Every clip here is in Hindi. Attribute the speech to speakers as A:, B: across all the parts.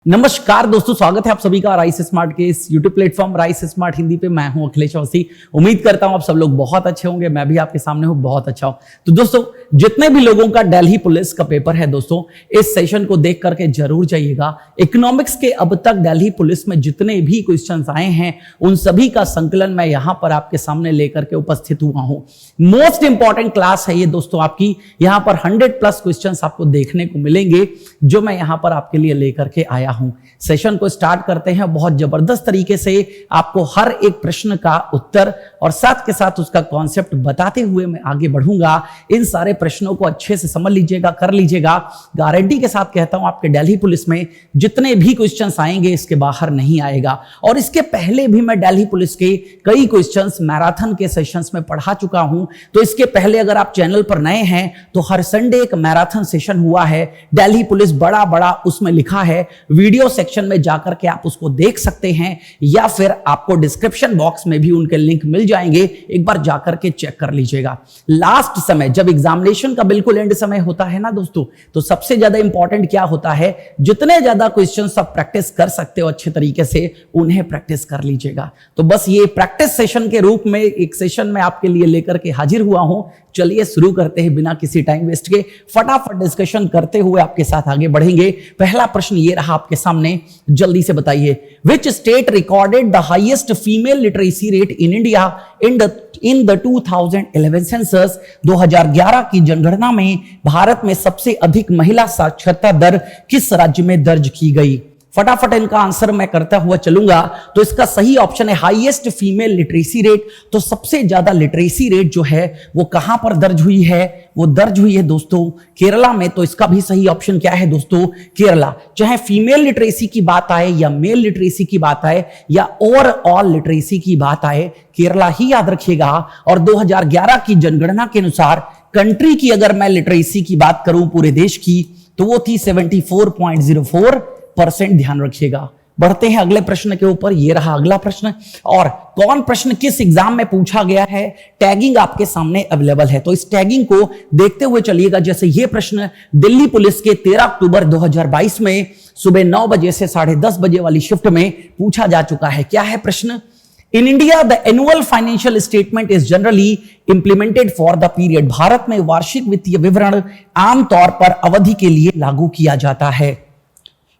A: नमस्कार दोस्तों, स्वागत है आप सभी का राइस स्मार्ट के इस YouTube platform rice smart Hindi पे। मैं हूं अखिलेश अवस्थी। उम्मीद करता हूं आप सब लोग बहुत अच्छे होंगे। मैं भी आपके सामने हूं, बहुत अच्छा हूं। तो दोस्तों, जितने भी लोगों का दिल्ली पुलिस का पेपर है दोस्तों, इस सेशन को देख करके जरूर जाइएगा। इकोनॉमिक्स के अब तक दिल्ली पुलिस में जितने भी क्वेश्चन आए हैं उन सभी का संकलन मैं यहां पर आपके सामने लेकर के उपस्थित हुआ हूं। मोस्ट इंपॉर्टेंट क्लास है ये दोस्तों आपकी। यहां पर 100+ क्वेश्चन आपको देखने को मिलेंगे जो मैं यहां पर आपके लिए लेकर के आया हूं। सेशन को स्टार्ट करते हैं। बहुत जबरदस्त तरीके से आपको हर एक प्रश्न का उत्तर और साथ के साथ उसका कॉन्सेप्ट बताते हुए मैं आगे बढ़ूंगा। इन सारे प्रश्नों को अच्छे से समझ लीजिएगा, कर लीजिएगा। गारंटी के साथ कहता हूं आपके दिल्ली पुलिस में जितने भी क्वेश्चंस आएंगे इसके बाहर नहीं आएगा। और इसके पहले भी मैं दिल्ली पुलिस के कई क्वेश्चंस मैराथन के सेशंस में पढ़ा चुका हूं। तो इसके पहले अगर आप चैनल पर नए हैं तो हर संडे एक मैराथन सेशन हुआ है दिल्ली पुलिस, बड़ा बड़ा उसमें लिखा है। वीडियो सेक्शन में जाकर के आप उसको देख सकते हैं या फिर आपको डिस्क्रिप्शन बॉक्स में भी उनके लिंक मिल जाएंगे। एक बार जाकर के चेक कर लीजिएगा। लास्ट समय जब एग्जामिनेशन का बिल्कुल एंड समय होता है ना दोस्तों, तो सबसे ज्यादा इंपॉर्टेंट क्या होता है, जितने ज्यादा क्वेश्चंस आप प्रैक्टिस कर सकते हो अच्छे तरीके से उन्हें प्रैक्टिस कर लीजिएगा। तो बस ये प्रैक्टिस सेशन के रूप में एक सेशन में आपके लिए लेकर के हाजिर हुआ हूं। चलिए शुरू करते हैं बिना किसी टाइम वेस्ट के। फटाफट डिस्कशन करते हुए आपके साथ आगे बढ़ेंगे। पहला प्रश्न ये रहा आपके सामने, जल्दी से बताइए। Which state recorded the highest female literacy rate in India in the 2011 census? 2011 की जनगणना में भारत में सबसे अधिक महिला साक्षरता दर किस राज्य में दर्ज की गई? फटाफट इनका आंसर मैं करता हुआ चलूंगा। तो इसका सही ऑप्शन है हाईएस्ट फीमेल लिटरेसी रेट। तो सबसे ज्यादा लिटरेसी रेट जो है वो कहां पर दर्ज हुई है? वो दर्ज हुई है दोस्तों केरला में। तो इसका भी सही ऑप्शन क्या है दोस्तों? केरला। चाहे फीमेल लिटरेसी की बात आए या मेल लिटरेसी की बात आए या ओवरऑल लिटरेसी की बात आए, केरला ही याद रखिएगा। और 2011 की जनगणना के अनुसार कंट्री की अगर मैं लिटरेसी की बात करूं पूरे देश की तो वो थी 74.04%। ध्यान रखिएगा। बढ़ते हैं अगले प्रश्न के ऊपर। ये रहा अगला प्रश्न। और कौन प्रश्न किस एग्जाम में पूछा गया है, टैगिंग आपके सामने अवेलेबल है। तो इस टैगिंग को देखते हुए चलिएगा। जैसे ये प्रश्न दिल्ली पुलिस के 13 अक्टूबर 2022 में सुबह 9 बजे से 10:30 बजे वाली शिफ्ट में पूछा जा चुका है। क्या है प्रश्न? In India the annual financial statement is generally implemented for the period. Bharat में वार्षिक वित्तीय विवरण आमतौर पर अवधि के लिए लागू किया जाता है।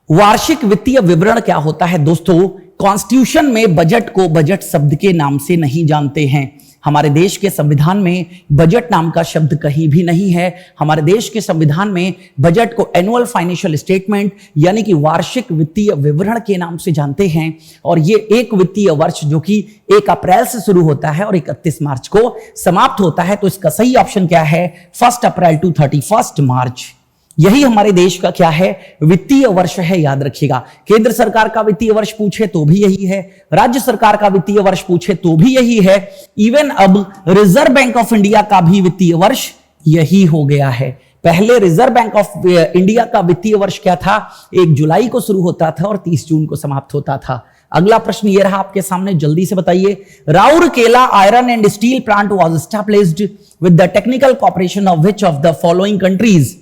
A: वार्षिक वित्तीय विवरण क्या होता है दोस्तों? कॉन्स्टिट्यूशन में बजट को बजट शब्द के नाम से नहीं जानते हैं। हमारे देश के संविधान में बजट नाम का शब्द कहीं भी नहीं है। हमारे देश के संविधान में बजट को एनुअल फाइनेंशियल स्टेटमेंट यानी कि वार्षिक वित्तीय विवरण के नाम से जानते हैं। और ये एक वित्तीय वर्ष जो कि 1 अप्रैल से शुरू होता है और 31 मार्च को समाप्त होता है। तो इसका सही ऑप्शन क्या है? 1 अप्रैल टू 31 मार्च। यही हमारे देश का क्या है? वित्तीय वर्ष है। याद रखिएगा। केंद्र सरकार का वित्तीय वर्ष पूछे तो भी यही है, राज्य सरकार का वित्तीय वर्ष पूछे तो भी यही है। इवन अब रिजर्व बैंक ऑफ इंडिया का भी वित्तीय वर्ष यही हो गया है। पहले रिजर्व बैंक ऑफ इंडिया का वित्तीय वर्ष क्या था? 1 जुलाई को शुरू होता था और 30 जून को समाप्त होता था। अगला प्रश्न ये रहा आपके सामने, जल्दी से बताइए। Rourkela iron and steel plant was established with the technical corporation of which of the following countries?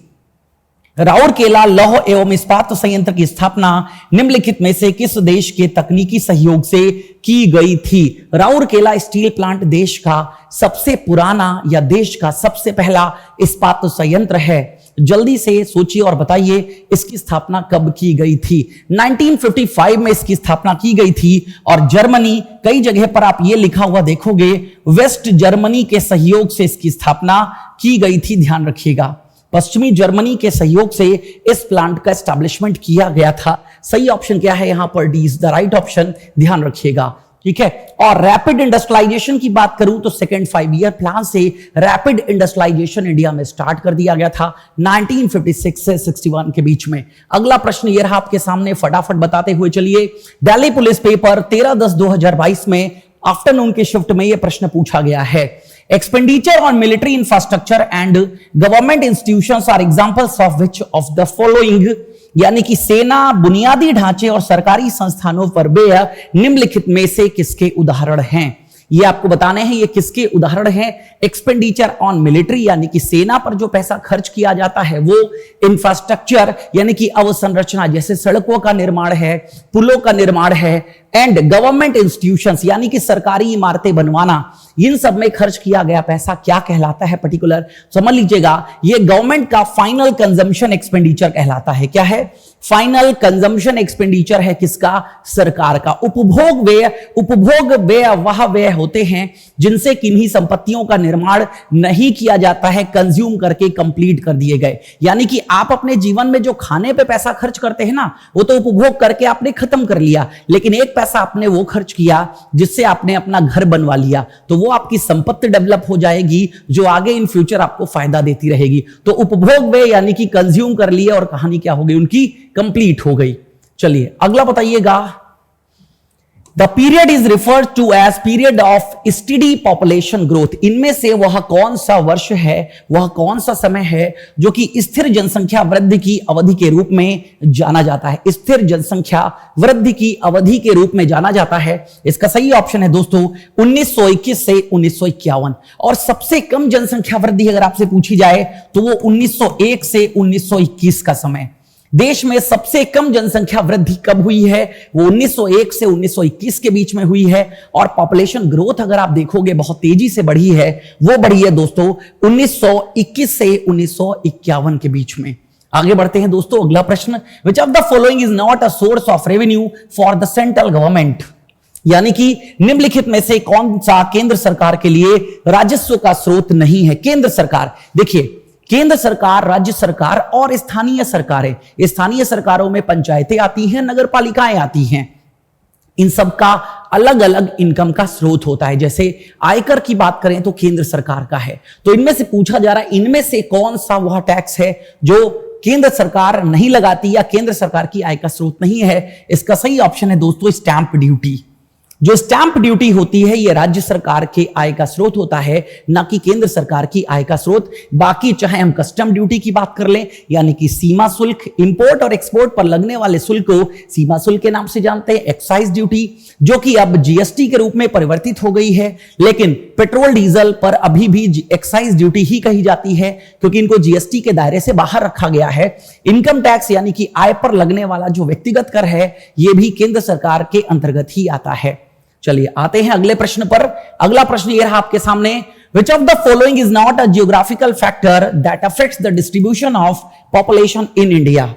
A: Rourkela लौह एवं इस्पात संयंत्र की स्थापना निम्नलिखित में से किस देश के तकनीकी सहयोग से की गई थी? राउरकेला स्टील प्लांट देश का सबसे पुराना या देश का सबसे पहला इस्पात संयंत्र है। जल्दी से सोचिए और बताइए इसकी स्थापना कब की गई थी? 1955 में इसकी स्थापना की गई थी। और जर्मनी, कई जगह पर आप ये लिखा हुआ देखोगे, वेस्ट जर्मनी के सहयोग से इसकी स्थापना की गई थी। ध्यान रखिएगा, पश्चिमी जर्मनी के सहयोग से इस प्लांट का एस्टैब्लिशमेंट किया गया था। सही ऑप्शन क्या है यहां पर? D is the right option. ध्यान रखिएगा, ठीक है। और रैपिड इंडस्ट्रियलाइजेशन की बात करूं तो सेकेंड 5 ईयर प्लान से रैपिड इंडस्ट्रियलाइजेशन इंडिया में स्टार्ट कर दिया गया था 1956 से 61 के बीच में। अगला प्रश्न यह रहा आपके सामने, फटाफट बताते हुए चलिए। दिल्ली पुलिस पेपर 13/10/2022 में आफ्टरनून के शिफ्ट में यह प्रश्न पूछा गया है। Expenditure on military infrastructure and government institutions are examples of which of the following? यानी कि सेना, बुनियादी ढांचे और सरकारी संस्थानों पर व्यय निम्नलिखित में से किसके उदाहरण हैं? ये आपको बताने हैं ये किसके उदाहरण हैं। एक्सपेंडिचर ऑन मिलिट्री यानी कि सेना पर जो पैसा खर्च किया जाता है वो, इंफ्रास्ट्रक्चर यानी कि अवसंरचना जैसे सड़कों का निर्माण है, पुलों का निर्माण है, एंड गवर्नमेंट इंस्टीट्यूशंस यानी कि सरकारी इमारतें बनवाना, इन सब में खर्च किया गया पैसा क्या कहलाता है पर्टिकुलर, समझ लीजिएगा ये गवर्नमेंट का फाइनल कंजम्पशन एक्सपेंडिचर कहलाता है। क्या है? फाइनल कंजम्पशन एक्सपेंडिचर है किसका? सरकार का। उपभोग व्यय वह व्यय होते हैं जिनसे किन्हीं संपत्तियों का निर्माण नहीं किया जाता है, कंज्यूम करके कंप्लीट कर दिए गए। यानी कि आप अपने जीवन में जो खाने पे पैसा खर्च करते हैं ना, वो तो उपभोग करके आपने खत्म कर लिया, लेकिन एक पैसा आपने वो खर्च किया जिससे आपने अपना घर बनवा लिया, तो वो आपकी संपत्ति डेवलप हो जाएगी जो आगे इन फ्यूचर आपको फायदा देती रहेगी। तो उपभोग व्यय यानी कि कंज्यूम कर लिए और कहानी क्या हो गई उनकी? कंप्लीट हो गई। चलिए अगला बताइएगा। The period is referred to as period of study population growth. इनमें से वह कौन सा वर्ष है, वह कौन सा समय है जो कि स्थिर जनसंख्या वृद्धि की अवधि के रूप में जाना जाता है? स्थिर जनसंख्या वृद्धि की अवधि के रूप में जाना जाता है। इसका सही ऑप्शन है दोस्तों 1921 से 1951। और सबसे कम जनसंख्या वृद्धि अगर आपसे पूछी जाए तो वो 1901 से 1921 का समय। देश में सबसे कम जनसंख्या वृद्धि कब हुई है? वो 1901 से 1921 के बीच में हुई है। और पॉपुलेशन ग्रोथ अगर आप देखोगे बहुत तेजी से बढ़ी है, वो बढ़ी है दोस्तों 1921 से 1951 के बीच में। आगे बढ़ते हैं दोस्तों, अगला प्रश्न, which of the following is not a source of revenue for the central government. यानी कि निम्नलिखित में से कौन सा केंद्र सरकार के लिए राजस्व का स्रोत नहीं है? केंद्र सरकार, देखिए केंद्र सरकार, राज्य सरकार और स्थानीय सरकारें, स्थानीय सरकारों में पंचायतें आती हैं, नगर पालिकाएं आती हैं, इन सब का अलग अलग इनकम का स्रोत होता है। जैसे आयकर की बात करें तो केंद्र सरकार का है, तो इनमें से पूछा जा रहा है इनमें से कौन सा वह टैक्स है जो केंद्र सरकार नहीं लगाती या केंद्र सरकार की आय का स्रोत नहीं है? इसका सही ऑप्शन है दोस्तों स्टैंप ड्यूटी। जो स्टैंप ड्यूटी होती है ये राज्य सरकार के आय का स्रोत होता है, ना कि केंद्र सरकार की आय का स्रोत। बाकी चाहे हम कस्टम ड्यूटी की बात कर लें यानी कि सीमा शुल्क, इंपोर्ट और एक्सपोर्ट पर लगने वाले शुल्क को सीमा शुल्क के नाम से जानते हैं, एक्साइज ड्यूटी जो कि अब जीएसटी के रूप में परिवर्तित हो गई है, लेकिन पेट्रोल डीजल पर अभी भी एक्साइज ड्यूटी ही कही जाती है क्योंकि इनको जीएसटी के दायरे से बाहर रखा गया है। इनकम टैक्स यानी कि आय पर लगने वाला जो व्यक्तिगत कर है ये भी केंद्र सरकार के अंतर्गत ही आता है। चलिए आते हैं अगले प्रश्न पर। अगला प्रश्न ये रहा आपके सामने, which of the following is not a geographical factor that affects the distribution of population in India?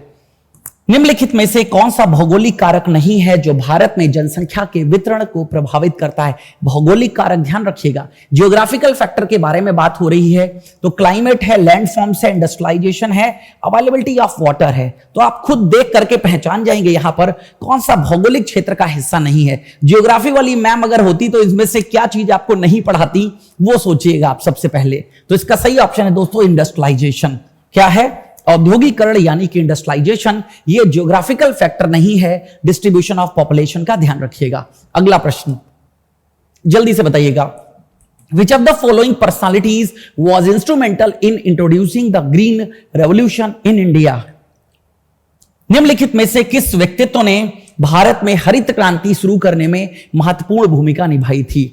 A: निम्नलिखित में से कौन सा भौगोलिक कारक नहीं है जो भारत में जनसंख्या के वितरण को प्रभावित करता है? भौगोलिक कारक ध्यान रखिएगा, जियोग्राफिकल फैक्टर के बारे में बात हो रही है तो क्लाइमेट है, लैंडफॉर्म्स है, इंडस्ट्रियलाइजेशन है, अवेलेबिलिटी ऑफ वाटर है। तो आप खुद देख करके पहचान जाएंगे यहां पर कौन सा भौगोलिक क्षेत्र का हिस्सा नहीं है। जियोग्राफी वाली मैम अगर होती तो इसमें से क्या चीज आपको नहीं पढ़ाती वो सोचिएगा आप सबसे पहले। तो इसका सही ऑप्शन है दोस्तों इंडस्ट्रियलाइजेशन। क्या है? औद्योगिकरण यानी कि इंडस्ट्रियलाइजेशन, ये ज्योग्राफिकल फैक्टर नहीं है डिस्ट्रीब्यूशन ऑफ पॉपुलेशन का, ध्यान रखिएगा। अगला प्रश्न जल्दी से बताइएगा, विच of the following personalities was instrumental in introducing the green revolution in India? निम्नलिखित में से किस व्यक्तित्व ने भारत में हरित क्रांति शुरू करने में महत्वपूर्ण भूमिका निभाई थी?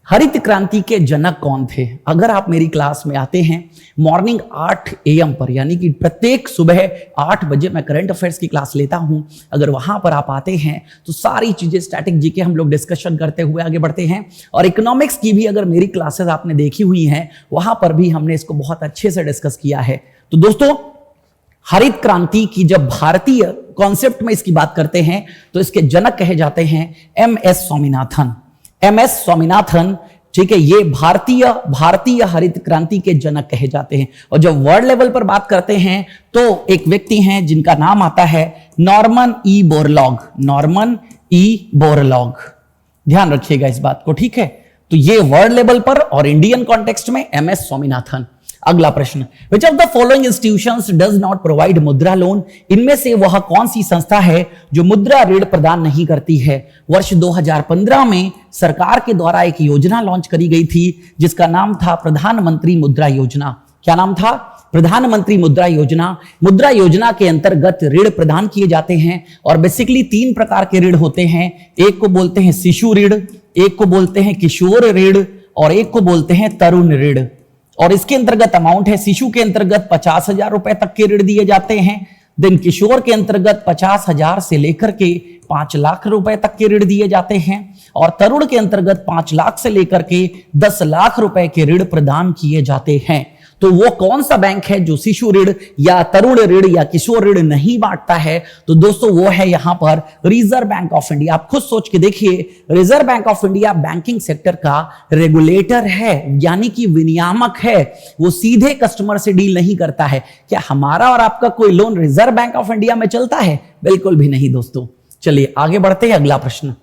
A: हरित क्रांति के जनक कौन थे? अगर आप मेरी क्लास में आते हैं मॉर्निंग 8 AM पर, यानी कि प्रत्येक सुबह 8 बजे मैं करंट अफेयर्स की क्लास लेता हूं, अगर वहां पर आप आते हैं तो सारी चीजें स्टैटिक जीके हम लोग डिस्कशन करते हुए आगे बढ़ते हैं। और इकोनॉमिक्स की भी अगर मेरी क्लासेस आपने देखी हुई हैं वहां पर भी हमने इसको बहुत अच्छे से डिस्कस किया है। तो दोस्तों हरित क्रांति की जब भारतीय कॉन्सेप्ट में इसकी बात करते हैं तो इसके जनक कहे जाते हैं MS स्वामीनाथन। MS स्वामीनाथन, ठीक है, ये भारतीय हरित क्रांति के जनक कहे जाते हैं। और जब वर्ल्ड लेवल पर बात करते हैं तो एक व्यक्ति हैं जिनका नाम आता है Norman E Borlaug. Norman E Borlaug, ध्यान रखिएगा इस बात को, ठीक है। तो ये वर्ल्ड लेवल पर और इंडियन कॉन्टेक्स्ट में MS स्वामीनाथन। अगला प्रश्न, which of the following institutions does not provide मुद्रा लोन? इनमें से वह कौन सी संस्था है जो मुद्रा ऋण प्रदान नहीं करती है? वर्ष 2015 में सरकार के द्वारा एक योजना लॉन्च करी गई थी जिसका नाम था प्रधानमंत्री मुद्रा योजना। क्या नाम था? प्रधानमंत्री मुद्रा योजना। मुद्रा योजना के अंतर्गत ऋण प्रदान किए जाते हैं और बेसिकली 3 प्रकार के ऋण होते हैं। एक को बोलते हैं शिशु ऋण, एक को बोलते हैं किशोर ऋण और एक को बोलते हैं तरुण ऋण। और इसके अंतर्गत अमाउंट है, शिशु के अंतर्गत 50,000 रुपए तक के ऋण दिए जाते हैं। देन किशोर के अंतर्गत 50,000 से लेकर के 5 लाख रुपए तक के ऋण दिए जाते हैं और तरुण के अंतर्गत 5 लाख से लेकर के 10 लाख रुपए के ऋण प्रदान किए जाते हैं। तो वो कौन सा बैंक है जो शिशु ऋण या तरुण ऋण या किशोर ऋण नहीं बांटता है? तो दोस्तों वो है यहां पर रिजर्व बैंक ऑफ इंडिया। आप खुद सोच के देखिए, reserve Bank of India banking sector का रेगुलेटर है, यानी कि विनियामक है। वो सीधे कस्टमर से डील नहीं करता है। क्या हमारा और आपका कोई loan reserve Bank of India में चलता है? बिल्कुल भी नहीं दोस्तों। चलिए आगे बढ़ते हैं, अगला प्रश्न।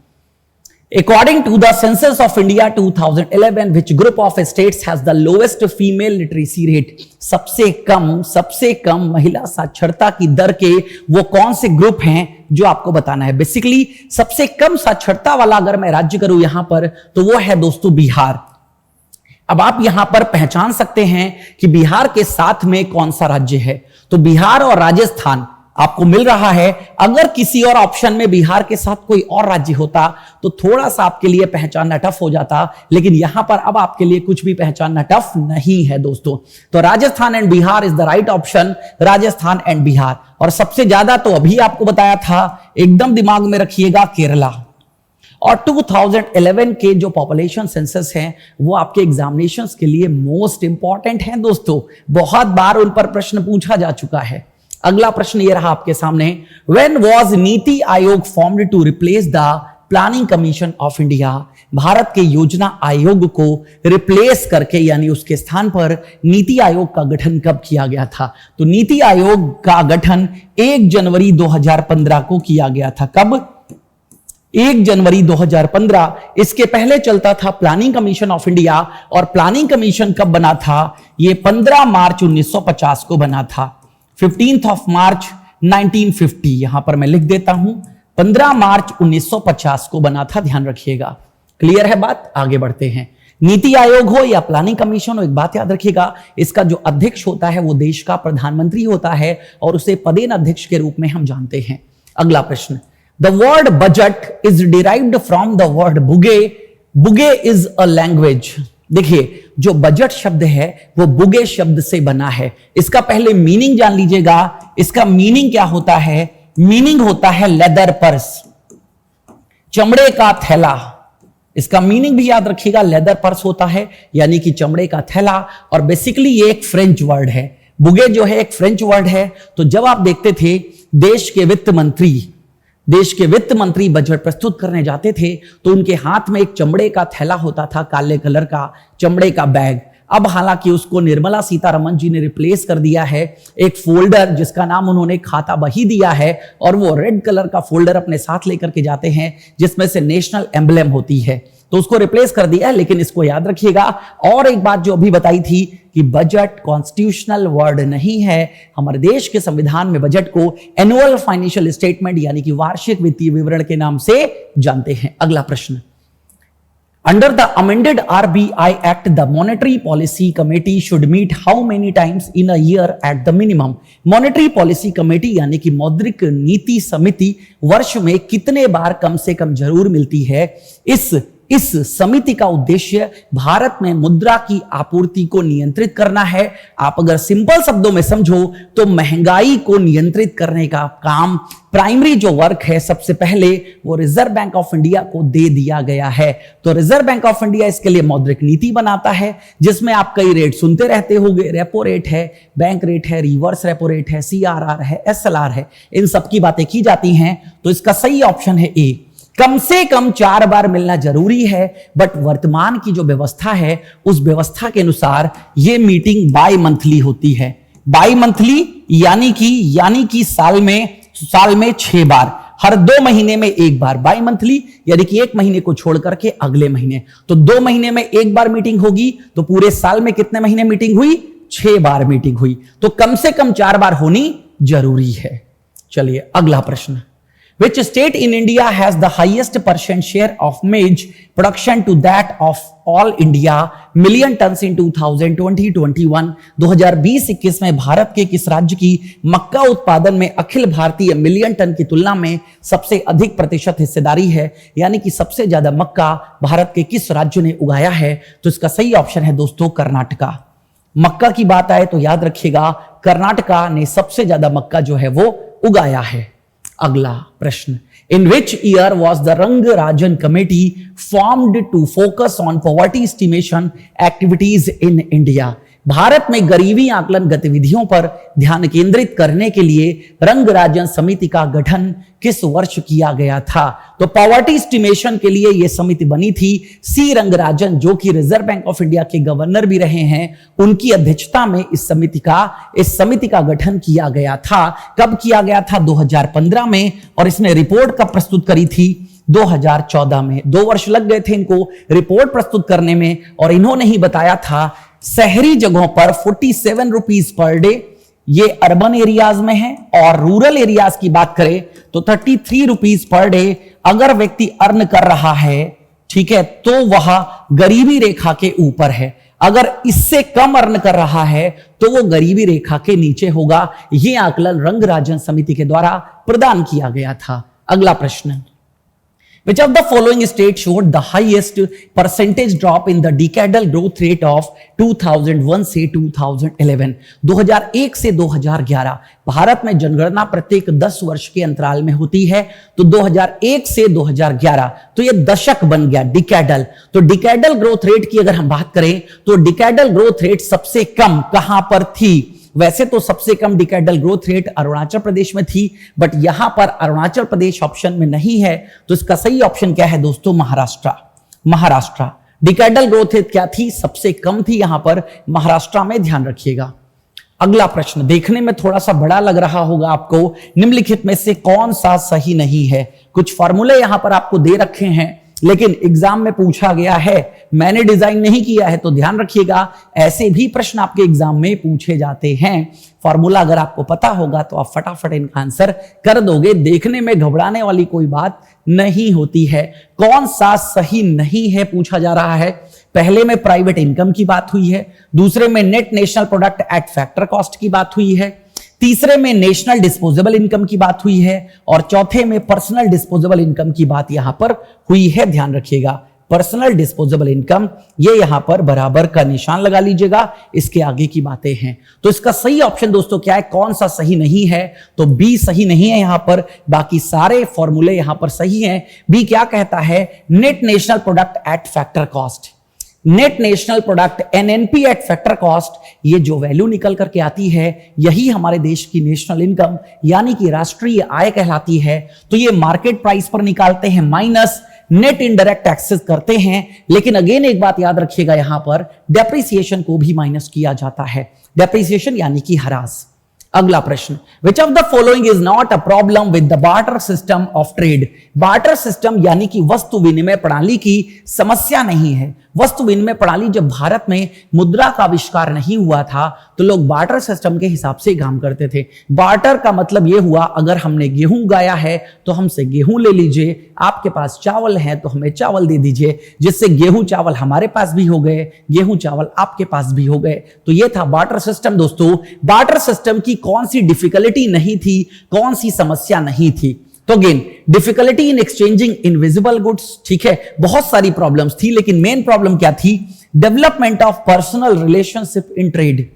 A: According to the Census of India 2011, which group of states has the lowest female literacy rate? सबसे कम महिला साक्षरता की दर के वो कौन से ग्रुप हैं जो आपको बताना है। बेसिकली सबसे कम साक्षरता वाला अगर मैं राज्य करूं यहां पर तो वो है दोस्तों बिहार। अब आप यहां पर पहचान सकते हैं कि बिहार के साथ में कौन सा राज्य है। तो बिहार और राजस्थान आपको मिल रहा है। अगर किसी और ऑप्शन में बिहार के साथ कोई और राज्य होता तो थोड़ा सा आपके लिए पहचानना टफ हो जाता, लेकिन यहां पर अब आपके लिए कुछ भी पहचानना टफ नहीं है दोस्तों। तो Rajasthan and Bihar is the right option, Rajasthan and Bihar. और सबसे ज्यादा तो अभी आपको बताया था, एकदम दिमाग में रखिएगा, केरला। और 2011 के जो पॉपुलेशन सेंसस हैं वो आपके एग्जामिनेशंस के लिए मोस्ट इंपॉर्टेंट हैं दोस्तों। बहुत बार उन पर प्रश्न पूछा जा चुका है। अगला प्रश्न ये रहा आपके सामने, when was NITI Aayog formed to replace the planning commission of India? Bharat के योजना आयोग को रिप्लेस करके यानी उसके स्थान पर नीति आयोग का गठन कब किया गया था? तो नीति आयोग का गठन 1 जनवरी 2015 को किया गया था। कब? 1 जनवरी 2015। इसके पहले चलता था प्लानिंग कमीशन ऑफ इंडिया। और प्लानिंग कमीशन कब बना था? ये 15 मार्च 1950 को बना था। 15th of March 1950 यहां पर मैं लिख देता हूं, 15 मार्च 1950 को बना था, ध्यान रखिएगा। क्लियर है बात? आगे बढ़ते हैं। नीति आयोग हो या प्लानिंग कमीशन हो, एक बात याद रखिएगा, इसका जो अध्यक्ष होता है वो देश का प्रधानमंत्री होता है और उसे पदेन अध्यक्ष के रूप में हम जानते हैं। अगला प्रश्न, the word budget is derived from the word bouge. Bouge is a language. देखिए जो बजट शब्द है वो बुगे शब्द से बना है। इसका पहले मीनिंग जान लीजिएगा। इसका मीनिंग क्या होता है? मीनिंग होता है लेदर पर्स, चमड़े का थैला। इसका मीनिंग भी याद रखिएगा, लेदर पर्स होता है यानी कि चमड़े का थैला। और बेसिकली ये एक फ्रेंच वर्ड है। बुगे जो है एक फ्रेंच वर्ड है। तो जब आप देखते थे देश के वित्त मंत्री बजट प्रस्तुत करने जाते थे तो उनके हाथ में एक चमड़े का थैला होता था, काले कलर का चमड़े का बैग। अब हालांकि उसको निर्मला सीतारमण जी ने रिप्लेस कर दिया है एक फोल्डर जिसका नाम उन्होंने खाता बही दिया है, और वो रेड कलर का फोल्डर अपने साथ लेकर के जाते हैं जिसमें से नेशनल एम्बलम होती है। तो उसको रिप्लेस कर दिया है। लेकिन इसको याद रखिएगा। और एक बात जो अभी बताई थी कि बजट कॉन्स्टिट्यूशनल वर्ड नहीं है। हमारे देश के संविधान में बजट को एनुअल फाइनेंशियल स्टेटमेंट यानी कि वार्षिक वित्तीय विवरण के नाम से जानते हैं। अगला प्रश्न, under the amended RBI act the monetary policy committee should meet how many times in a year at the minimum? Monetary policy committee यानी कि मौद्रिक नीति समिति वर्ष में कितने बार कम से कम जरूर मिलती है? इस समिति का उद्देश्य भारत में मुद्रा की आपूर्ति को नियंत्रित करना है। आप अगर सिंपल शब्दों में समझो तो महंगाई को नियंत्रित करने का काम, प्राइमरी जो वर्क है सबसे पहले वो रिजर्व बैंक ऑफ इंडिया को दे दिया गया है। तो रिजर्व बैंक ऑफ इंडिया इसके लिए मौद्रिक नीति बनाता है जिसमें आप कई रेट सुनते रहते होंगे। रेपो रेट है, बैंक रेट है, रिवर्स रेपो रेट है, CRR है, SLR है, इन सब की बातें की जाती हैं। तो इसका सही ऑप्शन है ए, कम से कम 4 बार मिलना जरूरी है। बट वर्तमान की जो व्यवस्था है उस व्यवस्था के अनुसार ये मीटिंग बाई मंथली होती है। बाई मंथली यानी कि साल में 6 बार, हर 2 महीने में 1 बार। बाई मंथली यानी कि 1 महीने को छोड़ करके अगले महीने। तो 2 महीने में 1 बार मीटिंग होगी तो पूरे साल में कितने महीने मीटिंग हुई? 6 बार मीटिंग हुई। तो कम से कम 4 बार होनी जरूरी है। चलिए अगला प्रश्न, Which state in India has the highest percent share of maize production to that of all India million tons in 2020-21? 2020-21 में भारत के किस राज्य की मक्का उत्पादन में अखिल भारतीय मिलियन टन की तुलना में सबसे अधिक प्रतिशत हिस्सेदारी है, यानी कि सबसे ज्यादा मक्का भारत के किस राज्य ने उगाया है? तो इसका सही ऑप्शन है दोस्तों कर्नाटका। मक्का की बात आए तो याद रखिएगा कर्नाटका ने सबसे ज्यादा मक्का जो है वो उगाया है। अगला प्रश्न, in which year was the Rangarajan committee formed to focus on poverty estimation activities in India? Bharat में गरीबी आकलन गतिविधियों पर ध्यान केंद्रित करने के लिए रंगराजन समिति का गठन किस वर्ष किया गया था? तो पॉवर्टी एस्टिमेशन के लिए यह समिति बनी थी। सी रंगराजन जो कि रिजर्व बैंक ऑफ इंडिया के गवर्नर भी रहे हैं, उनकी अध्यक्षता में इस समिति का गठन किया गया था। कब किया गया था? 2015 में। और इसने रिपोर्ट कब प्रस्तुत करी थी? 2014 में। 2 वर्ष लग गए थे इनको रिपोर्ट प्रस्तुत करने में। और इन्होंने ही बताया था शहरी जगहों पर 47 रुपीज पर डे, ये अर्बन एरियाज में है, और रूरल एरियाज की बात करें तो 33 रुपीज पर डे अगर व्यक्ति अर्न कर रहा है, ठीक है, तो वह गरीबी रेखा के ऊपर है। अगर इससे कम अर्न कर रहा है तो वो गरीबी रेखा के नीचे होगा। यह आकलन रंगराजन समिति के द्वारा प्रदान किया गया था। अगला प्रश्न, Which of the following state showed the highest percentage drop in the decadal growth rate of 2001 से 2011? 2001 से 2011 भारत में जनगणना प्रत्येक 10 वर्ष के अंतराल में होती है। तो 2001 से 2011 तो ये दशक बन गया डिकैडल। तो डिकैडल ग्रोथ रेट की अगर हम बात करें तो डिकैडल ग्रोथ रेट सबसे कम कहां पर थी? वैसे तो सबसे कम डिकैडल ग्रोथ रेट अरुणाचल प्रदेश में थी, बट यहां पर अरुणाचल प्रदेश ऑप्शन में नहीं है। तो इसका सही ऑप्शन क्या है दोस्तों? महाराष्ट्र। डिकैडल ग्रोथ रेट क्या थी? सबसे कम थी यहां पर महाराष्ट्र में, ध्यान रखिएगा। अगला प्रश्न देखने में थोड़ा सा बड़ा लग रहा होगा आपको। निम्नलिखित में से कौन सा सही नहीं है? कुछ फॉर्मूले यहां पर आपको दे रखे हैं, लेकिन एग्जाम में पूछा गया है, मैंने डिजाइन नहीं किया है, तो ध्यान रखिएगा ऐसे भी प्रश्न आपके एग्जाम में पूछे जाते हैं। फॉर्मूला अगर आपको पता होगा तो आप फटाफट इनका आंसर कर दोगे। देखने में घबराने वाली कोई बात नहीं होती है। कौन सा सही नहीं है पूछा जा रहा है। पहले में प्राइवेट इनकम की बात हुई है, दूसरे में net national product at factor cost की बात हुई है, तीसरे में नेशनल डिस्पोजेबल इनकम की बात हुई है, और चौथे में पर्सनल डिस्पोजेबल इनकम की बात यहां पर हुई है। ध्यान रखिएगा पर्सनल डिस्पोजेबल इनकम, ये यहां पर बराबर का निशान लगा लीजिएगा, इसके आगे की बातें हैं। तो इसका सही ऑप्शन दोस्तों क्या है? कौन सा सही नहीं है? तो बी सही नहीं है यहां पर, बाकी सारे फॉर्मूले यहां पर सही हैं। बी क्या कहता है? Net national product at factor cost. Net national product NNP eight factor cost, ये जो वैल्यू निकल करके आती है यही हमारे देश की नेशनल इनकम यानी कि राष्ट्रीय आय कहलाती है। तो ये मार्केट प्राइस पर निकालते हैं माइनस नेट इनडायरेक्ट टैक्सेस करते हैं, लेकिन अगेन एक बात याद रखिएगा यहां पर डेप्रिसिएशन को भी माइनस किया जाता है। डेप्रिसिएशन यानी कि ह्रास। अगला प्रश्न, which of the following is not a problem with the barter system of trade? Barter system यानी कि वस्तु विनिमय प्रणाली की समस्या नहीं है। वस्तु विनिमय प्रणाली जब भारत में मुद्रा का आविष्कार नहीं हुआ था तो लोग बार्टर सिस्टम के हिसाब से काम करते थे। बार्टर का मतलब यह हुआ, अगर हमने गेहूं उगाया है तो हमसे गेहूं ले लीजिए, आपके पास चावल है तो हमें चावल दे दीजिए, जिससे गेहूं चावल हमारे पास भी हो गए, गेहूं चावल आपके पास भी हो गए। तो यह था बार्टर सिस्टम। दोस्तों बार्टर सिस्टम की कौन सी डिफिकल्टी नहीं थी, कौन सी समस्या नहीं थी? तो again difficulty in exchanging invisible goods, ठीक है, बहुत सारी प्रॉब्लम्स थी, लेकिन मेन प्रॉब्लम क्या थी? Development of personal relationship in trade.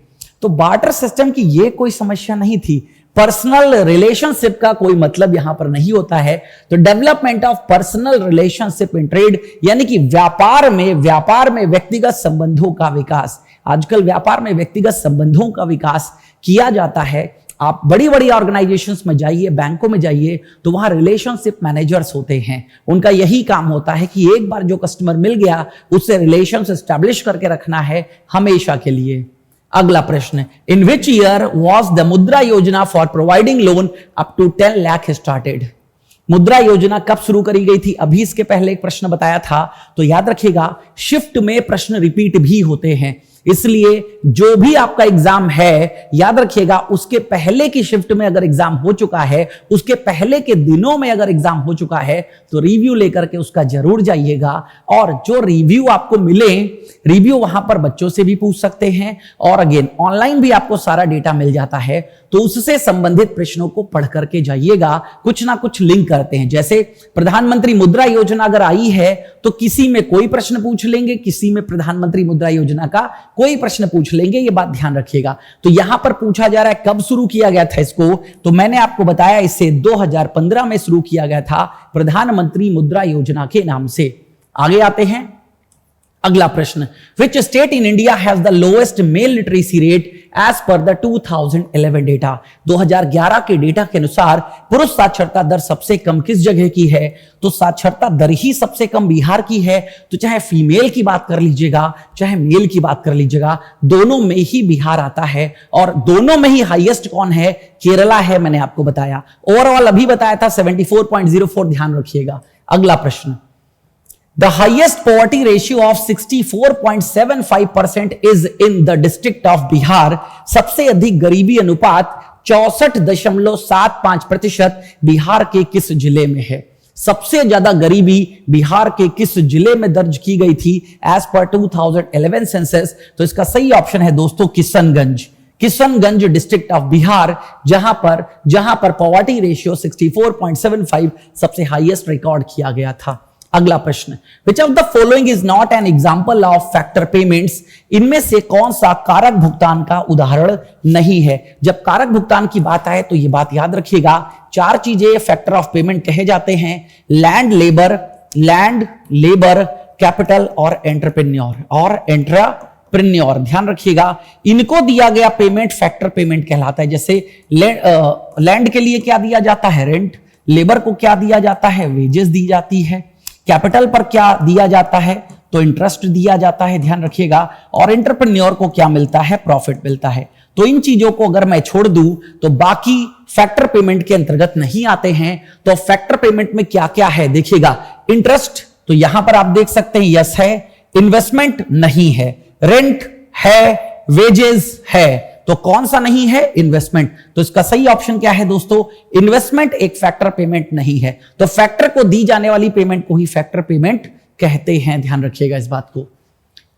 A: तो बार्टर सिस्टम की ये कोई समस्या नहीं थी। पर्सनल रिलेशनशिप का कोई मतलब यहां पर नहीं होता है। तो development of personal relationship in trade यानी कि व्यापार में व्यक्तिगत संबंधों का विकास। आजकल व्यापार में व्यक्तिगत संबंधों का विकास किया जाता है। आप बड़ी बड़ी ऑर्गेनाइजेशंस में जाइए, बैंकों में जाइए, तो वहां रिलेशनशिप मैनेजर्स होते हैं। उनका यही काम होता है कि एक बार जो कस्टमर मिल गया उससे रिलेशंस एस्टैब्लिश करके रखना है हमेशा के लिए। अगला प्रश्न, in which year was the Mudra Yojana for providing loan up to 10 lakh started? Mudra Yojana कब शुरू करी गई थी? अभी इसके पहले एक प्रश्न बताया था, तो याद रखिएगा शिफ्ट में प्रश्न रिपीट भी होते हैं। इसलिए जो भी आपका एग्जाम है, याद रखिएगा, उसके पहले की शिफ्ट में अगर एग्जाम हो चुका है, उसके पहले के दिनों में अगर एग्जाम हो चुका है, तो रिव्यू लेकर के उसका जरूर जाइएगा। और जो रिव्यू आपको मिले, रिव्यू वहां पर बच्चों से भी पूछ सकते हैं, और अगेन ऑनलाइन भी आपको सारा डेटा मिल जाता है, तो उससे संबंधित प्रश्नों को पढ़ करके जाइएगा। कुछ ना कुछ लिंक करते हैं, जैसे प्रधानमंत्री मुद्रा योजना अगर आई है तो किसी में कोई प्रश्न पूछ लेंगे, किसी में प्रधानमंत्री मुद्रा योजना का कोई प्रश्न पूछ लेंगे, ये बात ध्यान रखिएगा। तो यहां पर पूछा जा रहा है कब शुरू किया गया था इसको, तो मैंने आपको बताया इसे 2015 में शुरू किया गया था प्रधानमंत्री मुद्रा योजना के नाम से। आगे आते हैं, अगला प्रश्न, which state in India has the lowest male literacy rate as per the 2011 data. 2011 के डेटा के अनुसार पुरुष साक्षरता दर सबसे कम किस जगह की है, तो साक्षरता दर ही सबसे कम बिहार की है। तो चाहे फीमेल की बात कर लीजिएगा, चाहे मेल की बात कर लीजिएगा, दोनों में ही बिहार आता है, और दोनों में ही हाईएस्ट कौन है, केरला है, मैंने आपको बताया। ओवरऑल अभी बताया था 74.04, ध्यान रखिएगा। अगला प्रश्न, The highest poverty ratio of 64.75% is in the district of Bihar. सबसे अधिक गरीबी अनुपात 64.75% बिहार के किस जिले में है? सबसे ज्यादा गरीबी बिहार के किस जिले में दर्ज की गई थी एज पर 2011 सेंसस? तो इसका सही ऑप्शन है दोस्तों किशनगंज। किशनगंज डिस्ट्रिक्ट ऑफ बिहार, जहां पर पॉवर्टी रेशियो 64.75 सबसे हाईएस्ट रिकॉर्ड किया गया था। अगला प्रश्न, which of the following is not an example of factor payments? इनमें से कौन सा कारक भुगतान का उदाहरण नहीं है? जब कारक भुगतान की बात आए तो यह बात याद रखिएगा, 4 चीजें फैक्टर ऑफ पेमेंट कहे जाते हैं, लैंड लेबर, कैपिटल और एंटरप्रेन्योर। ध्यान रखिएगा, इनको दिया गया पेमेंट फैक्टर पेमेंट कहलाता है। जैसे लैंड के लिए क्या दिया जाता है, रेंट। लेबर को क्या दिया जाता है, वेजेस दी जाती है। कैपिटल पर क्या दिया जाता है, तो इंटरेस्ट दिया जाता है, ध्यान रखिएगा। और एंटरप्रेन्योर को क्या मिलता है, प्रॉफिट मिलता है। तो इन चीजों को अगर मैं छोड़ दूं तो बाकी फैक्टर पेमेंट के अंतर्गत नहीं आते हैं। तो फैक्टर पेमेंट में क्या क्या है देखिएगा, इंटरेस्ट, तो यहां पर आप देख सकते हैं यस है, इन्वेस्टमेंट नहीं है, रेंट है, वेजेस है। तो कौन सा नहीं है, इन्वेस्टमेंट। तो इसका सही ऑप्शन क्या है दोस्तों, इन्वेस्टमेंट एक फैक्टर पेमेंट नहीं है। तो फैक्टर को दी जाने वाली पेमेंट को ही फैक्टर पेमेंट कहते हैं, ध्यान रखिएगा इस बात को।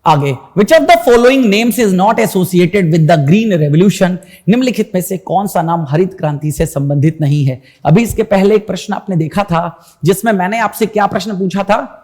A: आगे, विच of the following names is not associated with the green revolution? निम्नलिखित में से कौन सा नाम हरित क्रांति से संबंधित नहीं है? अभी इसके पहले एक प्रश्न आपने देखा था जिसमें मैंने आपसे क्या प्रश्न पूछा था,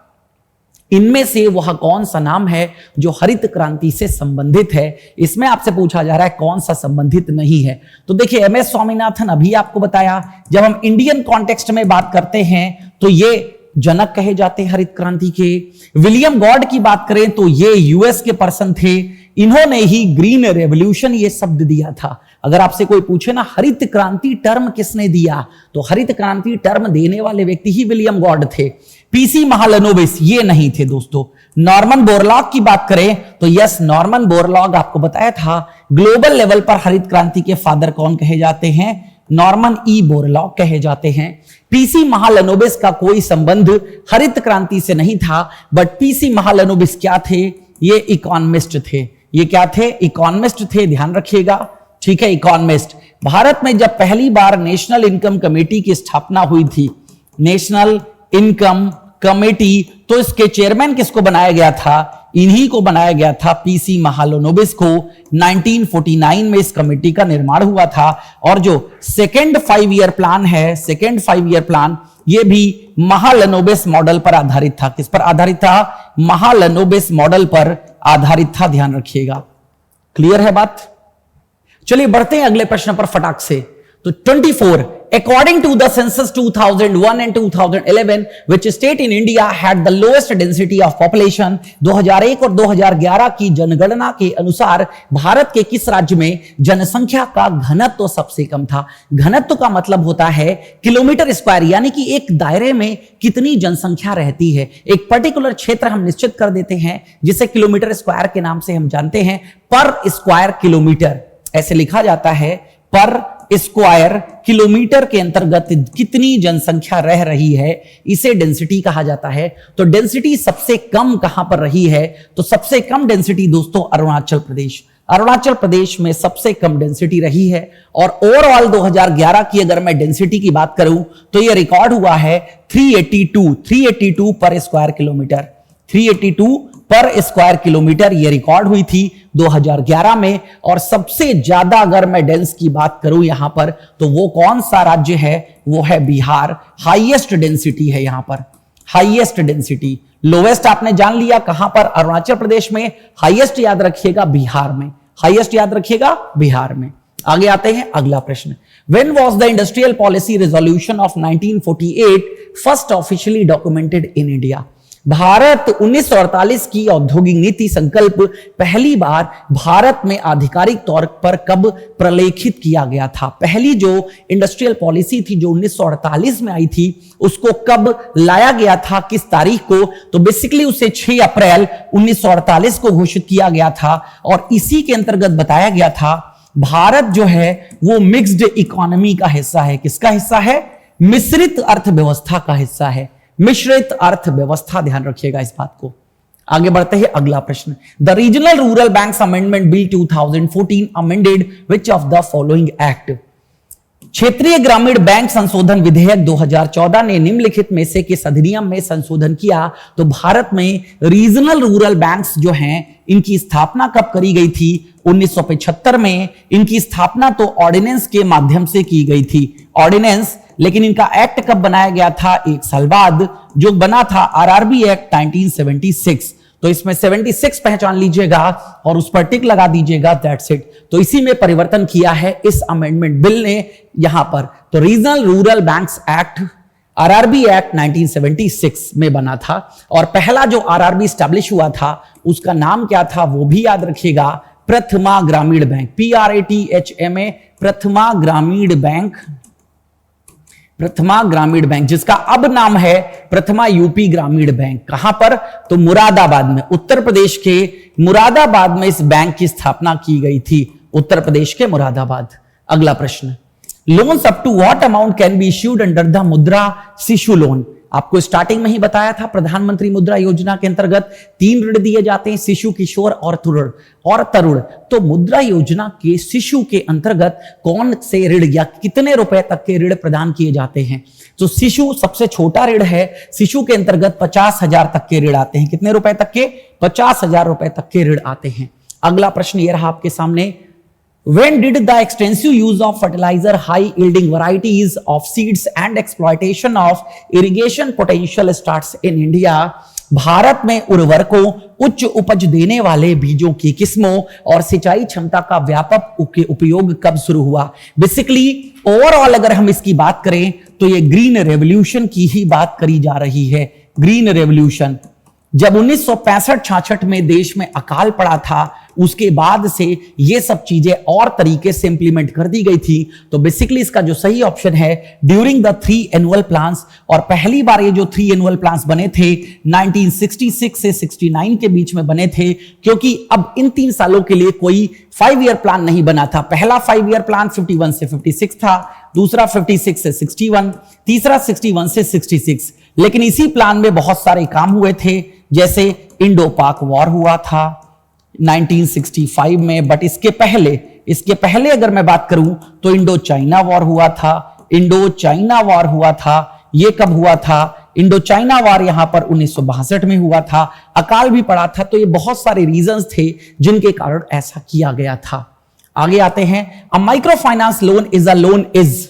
A: इनमें से वह कौन सा नाम है जो हरित क्रांति से संबंधित है? इसमें आपसे पूछा जा रहा है कौन सा संबंधित नहीं है। तो देखिए, एमएस स्वामीनाथन अभी आपको बताया, जब हम इंडियन कॉन्टेक्स्ट में बात करते हैं तो ये जनक कहे जाते हैं हरित क्रांति के। विलियम गॉड की बात करें तो ये यूएस के पर्सन थे, इन्होंने ही ग्रीन रेवोल्यूशन ये शब्द दिया था। अगर आपसे कोई पूछे ना हरित क्रांति टर्म किसने दिया, तो हरित क्रांति टर्म देने वाले व्यक्ति ही विलियम गॉड थे। पीसी महालनोबिस ये नहीं थे दोस्तों। नॉर्मन बोरलॉग की बात करें तो यस, नॉर्मन बोरलॉग आपको बताया था ग्लोबल लेवल पर हरित क्रांति के फादर कौन कहे जाते हैं, नॉर्मन ई बोरलॉग कहे जाते हैं। पीसी महालनोबिस का कोई संबंध हरित क्रांति से नहीं था, बट पीसी महालनोबिस क्या थे, ये इकोनॉमिस्ट थे। ये क्या थे, इकोनॉमिस्ट थे, ध्यान रखिएगा, ठीक है, इकोनॉमिस्ट। भारत में जब पहली बार नेशनल इनकम कमेटी की स्थापना हुई थी, नेशनल इनकम कमेटी, तो इसके चेयरमैन किसको बनाया गया था, इन्हीं को बनाया गया था, पीसी महालनोबिस को। 1949 में इस कमेटी का निर्माण हुआ था। और जो सेकेंड 5 ईयर प्लान है, सेकेंड 5 ईयर प्लान, ये भी महालनोबिस मॉडल पर आधारित था। किस पर आधारित था, महालनोबिस मॉडल पर आधारित था, ध्यान रखिएगा। क्लियर है बात? चलिए बढ़ते हैं अगले प्रश्न पर फटाक से। तो 24, according to the census 2001 and 2011, which state in India had the lowest density of population? 2001 और 2011 की जनगणना के अनुसार भारत के किस राज्य में जनसंख्या का घनत्व सबसे कम था? घनत्व का मतलब होता है किलोमीटर स्क्वायर, यानी कि एक दायरे में कितनी जनसंख्या रहती है। एक पर्टिकुलर क्षेत्र हम निश्चित कर देते हैं जिसे किलोमीटर स्क्वायर के नाम से हम जानते हैं, पर स्क्वायर किलोमीटर, ऐसे लिखा जाता है, पर स्क्वायर किलोमीटर के अंतर्गत कितनी जनसंख्या रह रही है, इसे डेंसिटी कहा जाता है। तो डेंसिटी सबसे कम कहां पर रही है? तो सबसे कम डेंसिटी दोस्तों अरुणाचल प्रदेश, अरुणाचल प्रदेश में सबसे कम डेंसिटी रही है। और ओवरऑल 2011 की अगर मैं डेंसिटी की बात करूं तो यह रिकॉर्ड हुआ है 382 पर स्क्वायर किलोमीटर, 382 पर स्क्वायर किलोमीटर ये रिकॉर्ड हुई थी 2011 में। और सबसे ज्यादा अगर मैं डेंस की बात करूं यहां पर, तो वो कौन सा राज्य है? वो है बिहार। हाईएस्ट डेंसिटी है यहां पर, हाईएस्ट डेंसिटी। लोवेस्ट आपने जान लिया कहां पर? अरुणाचल प्रदेश में। हाईएस्ट याद रखिएगा बिहार में, हाईएस्ट याद रखिएगा बिहार में। आगे आते हैं अगला प्रश्न। When was the industrial policy resolution of 1948 first officially documented in India? Bharat 1948 की औद्योगिक नीति संकल्प पहली बार भारत में आधिकारिक तौर पर कब प्रलेखित किया गया था? पहली जो इंडस्ट्रियल पॉलिसी थी जो 1948 में आई थी, उसको कब लाया गया था, किस तारीख को? तो बेसिकली उसे 6 अप्रैल 1948 को घोषित किया गया था। और इसी के अंतर्गत बताया गया था भारत जो है वो मिक्स्ड इकोनॉमी का हिस्सा है। किसका हिस्सा है? मिश्रित अर्थव्यवस्था का हिस्सा है, मिश्रित अर्थव्यवस्था। ध्यान रखिएगा इस बात को। आगे बढ़ते हैं अगला प्रश्न। The regional rural banks amendment bill 2014 amended which of the following act? क्षेत्रीय ग्रामीण बैंक संशोधन विधेयक 2014 ने निम्नलिखित में से किस अधिनियम में संशोधन किया? तो भारत में रीजनल रूरल बैंक्स जो हैं इनकी स्थापना कब करी गई थी? 1975 में। इनकी स्थापना तो ऑर्डिनेंस के माध्यम से की गई थी, ऑर्डिनेंस। लेकिन इनका एक्ट कब बनाया गया था? 1 साल बाद, जो बना था आरआरबी एक्ट 1976। तो इसमें 76 पहचान लीजिएगा और उस पर टिक लगा दीजिएगा, दैट्स इट। तो इसी में परिवर्तन किया है इस अमेंडमेंट बिल ने यहां पर। तो regional rural banks act RRB act 1976 में बना था। और पहला जो आरआरबी स्टैब्लिश हुआ था उसका नाम क्या था वो भी याद रखिएगा, प्रथमा ग्रामीण बैंक, PRATHMA, प्रथमा ग्रामीण बैंक, प्रथमा ग्रामीण बैंक, जिसका अब नाम है प्रथमा यूपी ग्रामीण बैंक। कहां पर? तो मुरादाबाद में, उत्तर प्रदेश के मुरादाबाद में इस बैंक की स्थापना की गई थी, उत्तर प्रदेश के मुरादाबाद। अगला प्रश्न। Loans up to what amount can be issued under the Mudra Shishu loan? आपको स्टार्टिंग में ही बताया था प्रधानमंत्री मुद्रा योजना के अंतर्गत 3 ऋण दिए जाते हैं, शिशु, किशोर और तरुण। तो मुद्रा योजना के शिशु के अंतर्गत कौन से ऋण या कितने रुपए तक के ऋण प्रदान किए जाते हैं? तो शिशु सबसे छोटा ऋण है, शिशु के अंतर्गत 50,000 तक के ऋण आते हैं। कितने रुपए तक के? 50,000 रुपए तक के ऋण आते हैं। अगला प्रश्न ये रहा आपके सामने। When did the extensive use of fertilizer, high yielding varieties of seeds and exploitation of irrigation potential starts in India? Bharat में उर्वरकों, उच्च उपज देने वाले बीजों की किस्मों और सिंचाई क्षमता का व्यापक उपयोग कब शुरू हुआ? बेसिकली ओवरऑल अगर हम इसकी बात करें तो ये ग्रीन रेवोल्यूशन की ही बात करी जा रही है। ग्रीन रेवोल्यूशन जब 1965-66 में देश में अकाल पड़ा था, उसके बाद से ये सब चीजें और तरीके से इंप्लीमेंट कर दी गई थी। तो बेसिकली इसका जो सही ऑप्शन है ड्यूरिंग द 3 एनुअल प्लान्स। और पहली बार ये जो 3 एनुअल प्लान्स बने थे 1966 से 69 के बीच में बने थे, क्योंकि अब इन 3 सालों के लिए कोई 5 ईयर प्लान नहीं बना था। पहला 5 ईयर प्लान 51 से 56 था, दूसरा 56 से 61, तीसरा 61 से 66। लेकिन इसी प्लान में बहुत सारे काम हुए थे, जैसे इंडो पाक वॉर हुआ था 1965 में। बट इसके पहले अगर मैं बात करूं तो इंडो चाइना वॉर हुआ था, इंडो चाइना वॉर हुआ था। ये कब हुआ था? इंडो चाइना वॉर यहां पर 1962 में हुआ था। अकाल भी पड़ा था। तो ये बहुत सारे रीजंस थे जिनके कारण ऐसा किया गया था। आगे आते हैं। A micro finance loan is a loan is,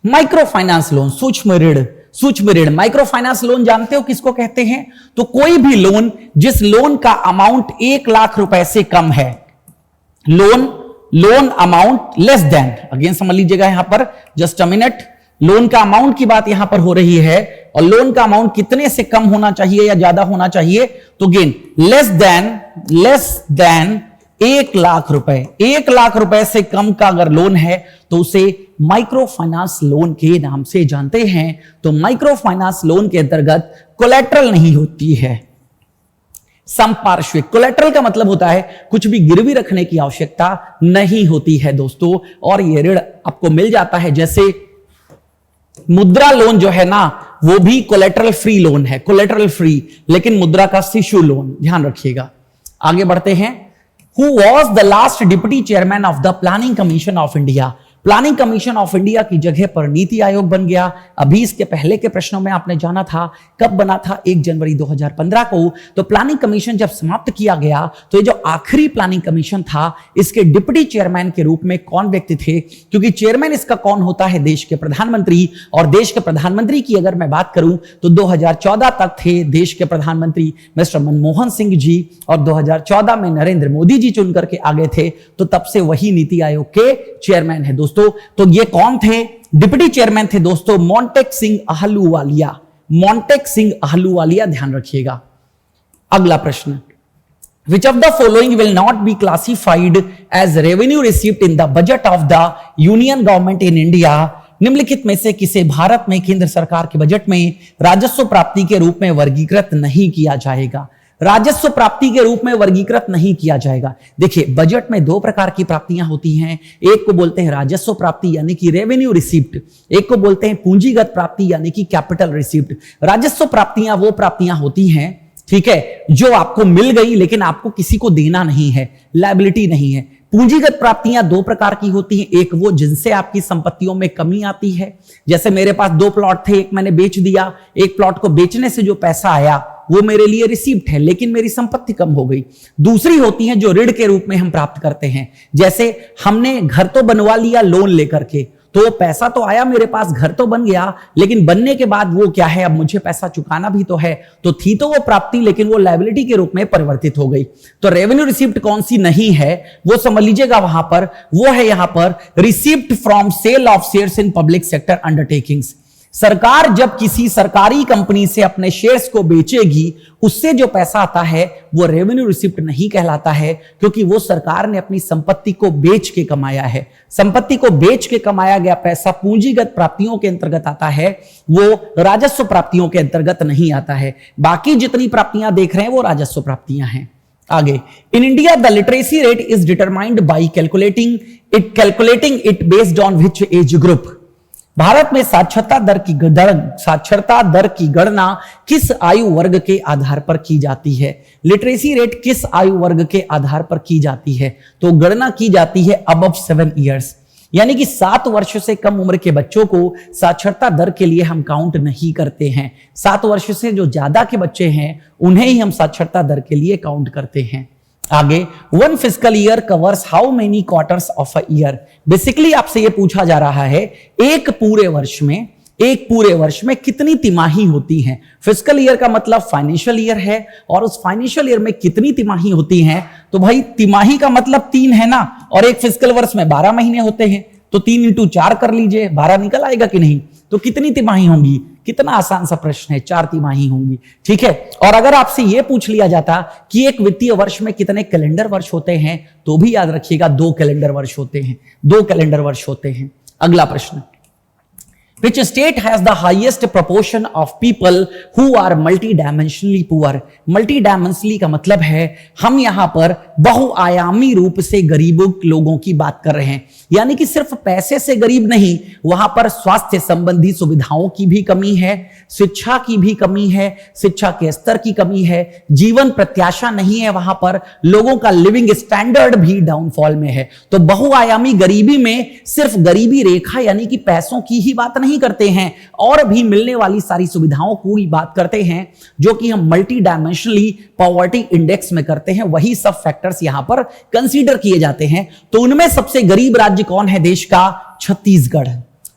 A: micro finance loan सूक्ष्म ऋण, सूक्ष्म ऋण। माइक्रो फाइनेंस लोन जानते हो किसको कहते हैं? तो कोई भी लोन जिस लोन का अमाउंट 1 लाख रुपए से कम है, loan amount less than, again समझ लीजिएगा यहां पर, जस्ट अ मिनट, लोन का अमाउंट की बात यहां पर हो रही है और लोन का अमाउंट कितने से कम होना चाहिए या ज्यादा होना चाहिए? तो अगेन लेस देन 1 लाख रुपए। 1 लाख रुपए से कम का अगर लोन है तो उसे माइक्रो फाइनेंस लोन के नाम से जानते हैं। तो माइक्रो फाइनेंस लोन के अंतर्गत कोलेटरल नहीं होती है, संपार्श्विक। कोलेटरल का मतलब होता है कुछ भी गिरवी रखने की आवश्यकता नहीं होती है दोस्तों। और ये ऋण आपको मिल जाता है। जैसे मुद्रा लोन जो है ना, वो भी कोलेटरल फ्री लोन है, कोलेटरल फ्री, लेकिन मुद्रा का शिशु लोन, ध्यान रखिएगा। आगे बढ़ते हैं। Who was the last deputy chairman of the Planning Commission of India? Planning commission of India की जगह पर नीति आयोग बन गया। अभी इसके पहले के प्रश्नों में आपने जाना था कब बना था, 1 जनवरी 2015 को। तो प्लानिंग कमीशन जब समाप्त किया गया तो ये जो आखिरी प्लानिंग कमीशन था, इसके डिप्टी चेयरमैन के रूप में कौन व्यक्ति थे? क्योंकि चेयरमैन इसका कौन होता है? देश के प्रधानमंत्री। और देश के प्रधानमंत्री की अगर मैं बात करूं तो 2014 तक थे देश के प्रधानमंत्री मिस्टर मनमोहन सिंह जी, और 2014 में नरेंद्र मोदी जी चुन करके आ गए थे, तो तब से वही नीति आयोग के चेयरमैन है दोस्तों। तो ये कौन थे? डिप्टी चेयरमैन थे दोस्तों मोंटेक सिंह आहलूवालिया, मोंटेक सिंह आहलूवालिया, ध्यान रखिएगा। अगला प्रश्न, Which of the following will not be classified as revenue received in the budget of the Union Government in India? निम्नलिखित में से किसे भारत में केंद्र सरकार के बजट में राजस्व प्राप्ति के रूप में वर्गीकृत नहीं किया जाएगा? राजस्व प्राप्ति के रूप में वर्गीकृत नहीं किया जाएगा। देखिए, बजट में 2 प्रकार की प्राप्तियां होती हैं। एक को बोलते हैं राजस्व प्राप्ति यानी कि रेवेन्यू रिसीप्ट, एक को बोलते हैं पूंजीगत प्राप्ति यानी कि कैपिटल रिसीप्ट। राजस्व प्राप्तियां वो प्राप्तियां होती हैं, ठीक है, जो आपको मिल गई लेकिन आपको किसी को देना नहीं है, लायबिलिटी नहीं है। पूंजीगत प्राप्तियां 2 प्रकार की होती हैं। एक वो जिनसे आपकी संपत्तियों में कमी आती है, जैसे मेरे पास 2 प्लॉट थे, एक मैंने बेच दिया, एक प्लॉट को बेचने से जो पैसा आया वो मेरे लिए रिसीप्ट है, लेकिन मेरी संपत्ति कम हो गई। दूसरी होती है जो ऋण के रूप में हम प्राप्त करते हैं, जैसे हमने घर तो बनवा लिया लोन लेकर के, तो पैसा तो आया मेरे पास, घर तो बन गया, लेकिन बनने के बाद वो क्या है, अब मुझे पैसा चुकाना भी तो है। तो थी तो वो प्राप्ति, लेकिन वो लायबिलिटी के रूप में परिवर्तित हो गई। तो रेवेन्यू रिसिप्ट कौन सी नहीं है वो समझ लीजिएगा वहां पर, वो है यहां पर receipt from sale of shares in public sector undertakings. सरकार जब किसी सरकारी कंपनी से अपने शेयर्स को बेचेगी, उससे जो पैसा आता है वो रेवेन्यू रिसिप्ट नहीं कहलाता है, क्योंकि वो सरकार ने अपनी संपत्ति को बेच के कमाया है। संपत्ति को बेच के कमाया गया पैसा पूंजीगत प्राप्तियों के अंतर्गत आता है, वो राजस्व प्राप्तियों के अंतर्गत नहीं आता है। बाकी जितनी प्राप्तियां देख रहे हैं वो राजस्व प्राप्तियां हैं। आगे, in India the literacy rate is determined by calculating it based on which age group? Bharat में साक्षरता दर की गणना किस आयु वर्ग के आधार पर की जाती है? लिटरेसी रेट किस आयु वर्ग के आधार पर की जाती है? तो गणना की जाती है अबव 7 इयर्स, यानी कि 7 वर्ष से कम उम्र के बच्चों को साक्षरता दर के लिए हम काउंट नहीं करते हैं। 7 वर्ष से जो ज्यादा के बच्चे हैं उन्हें ही हम साक्षरता दर के लिए काउंट करते हैं। आगे, 1 physical year covers how many quarters of a year? Basically आपसे यह पूछा जा रहा है एक पूरे वर्ष में कितनी तिमाही होती हैं? फिजिकल ईयर का मतलब फाइनेंशियल ईयर है, और उस फाइनेंशियल ईयर में कितनी तिमाही होती हैं? तो भाई तिमाही का मतलब 3 है ना, और एक फिजिकल वर्ष में 12 महीने होते हैं, तो 3 × 4 कर लीजिए, 12 निकल आएगा कि नहीं? तो कितनी तिमाही होंगी? कितना आसान सा प्रश्न है, 4 तिमाही होंगी, ठीक है। और अगर आपसे यह पूछ लिया जाता कि एक वित्तीय वर्ष में कितने कैलेंडर वर्ष होते हैं, तो भी याद रखिएगा 2 कैलेंडर वर्ष होते हैं, 2 कैलेंडर वर्ष होते हैं। अगला प्रश्न, Which state has the highest proportion of people who are multidimensionally poor? Multidimensionally का मतलब है हम यहां पर बहुआयामी रूप से गरीबों लोगों की बात कर रहे हैं, यानी कि सिर्फ पैसे से गरीब नहीं, वहां पर स्वास्थ्य संबंधी सुविधाओं की भी कमी है, शिक्षा की भी कमी है, शिक्षा के स्तर की कमी है, जीवन प्रत्याशा नहीं है, वहां पर लोगों का लिविंग स्टैंडर्ड भी डाउनफॉल में है। तो बहुआयामी गरीबी में सिर्फ गरीबी रेखा यानी कि पैसों की ही बात नहीं करते हैं, और भी मिलने वाली सारी सुविधाओं को ही बात करते हैं, जो कि हम मल्टी डायमेंशनली पॉवर्टी इंडेक्स में करते हैं। वही सब फैक्टर्स यहां पर कंसीडर किए जाते हैं। तो उनमें सबसे गरीब राज्य कौन है देश का? छत्तीसगढ़।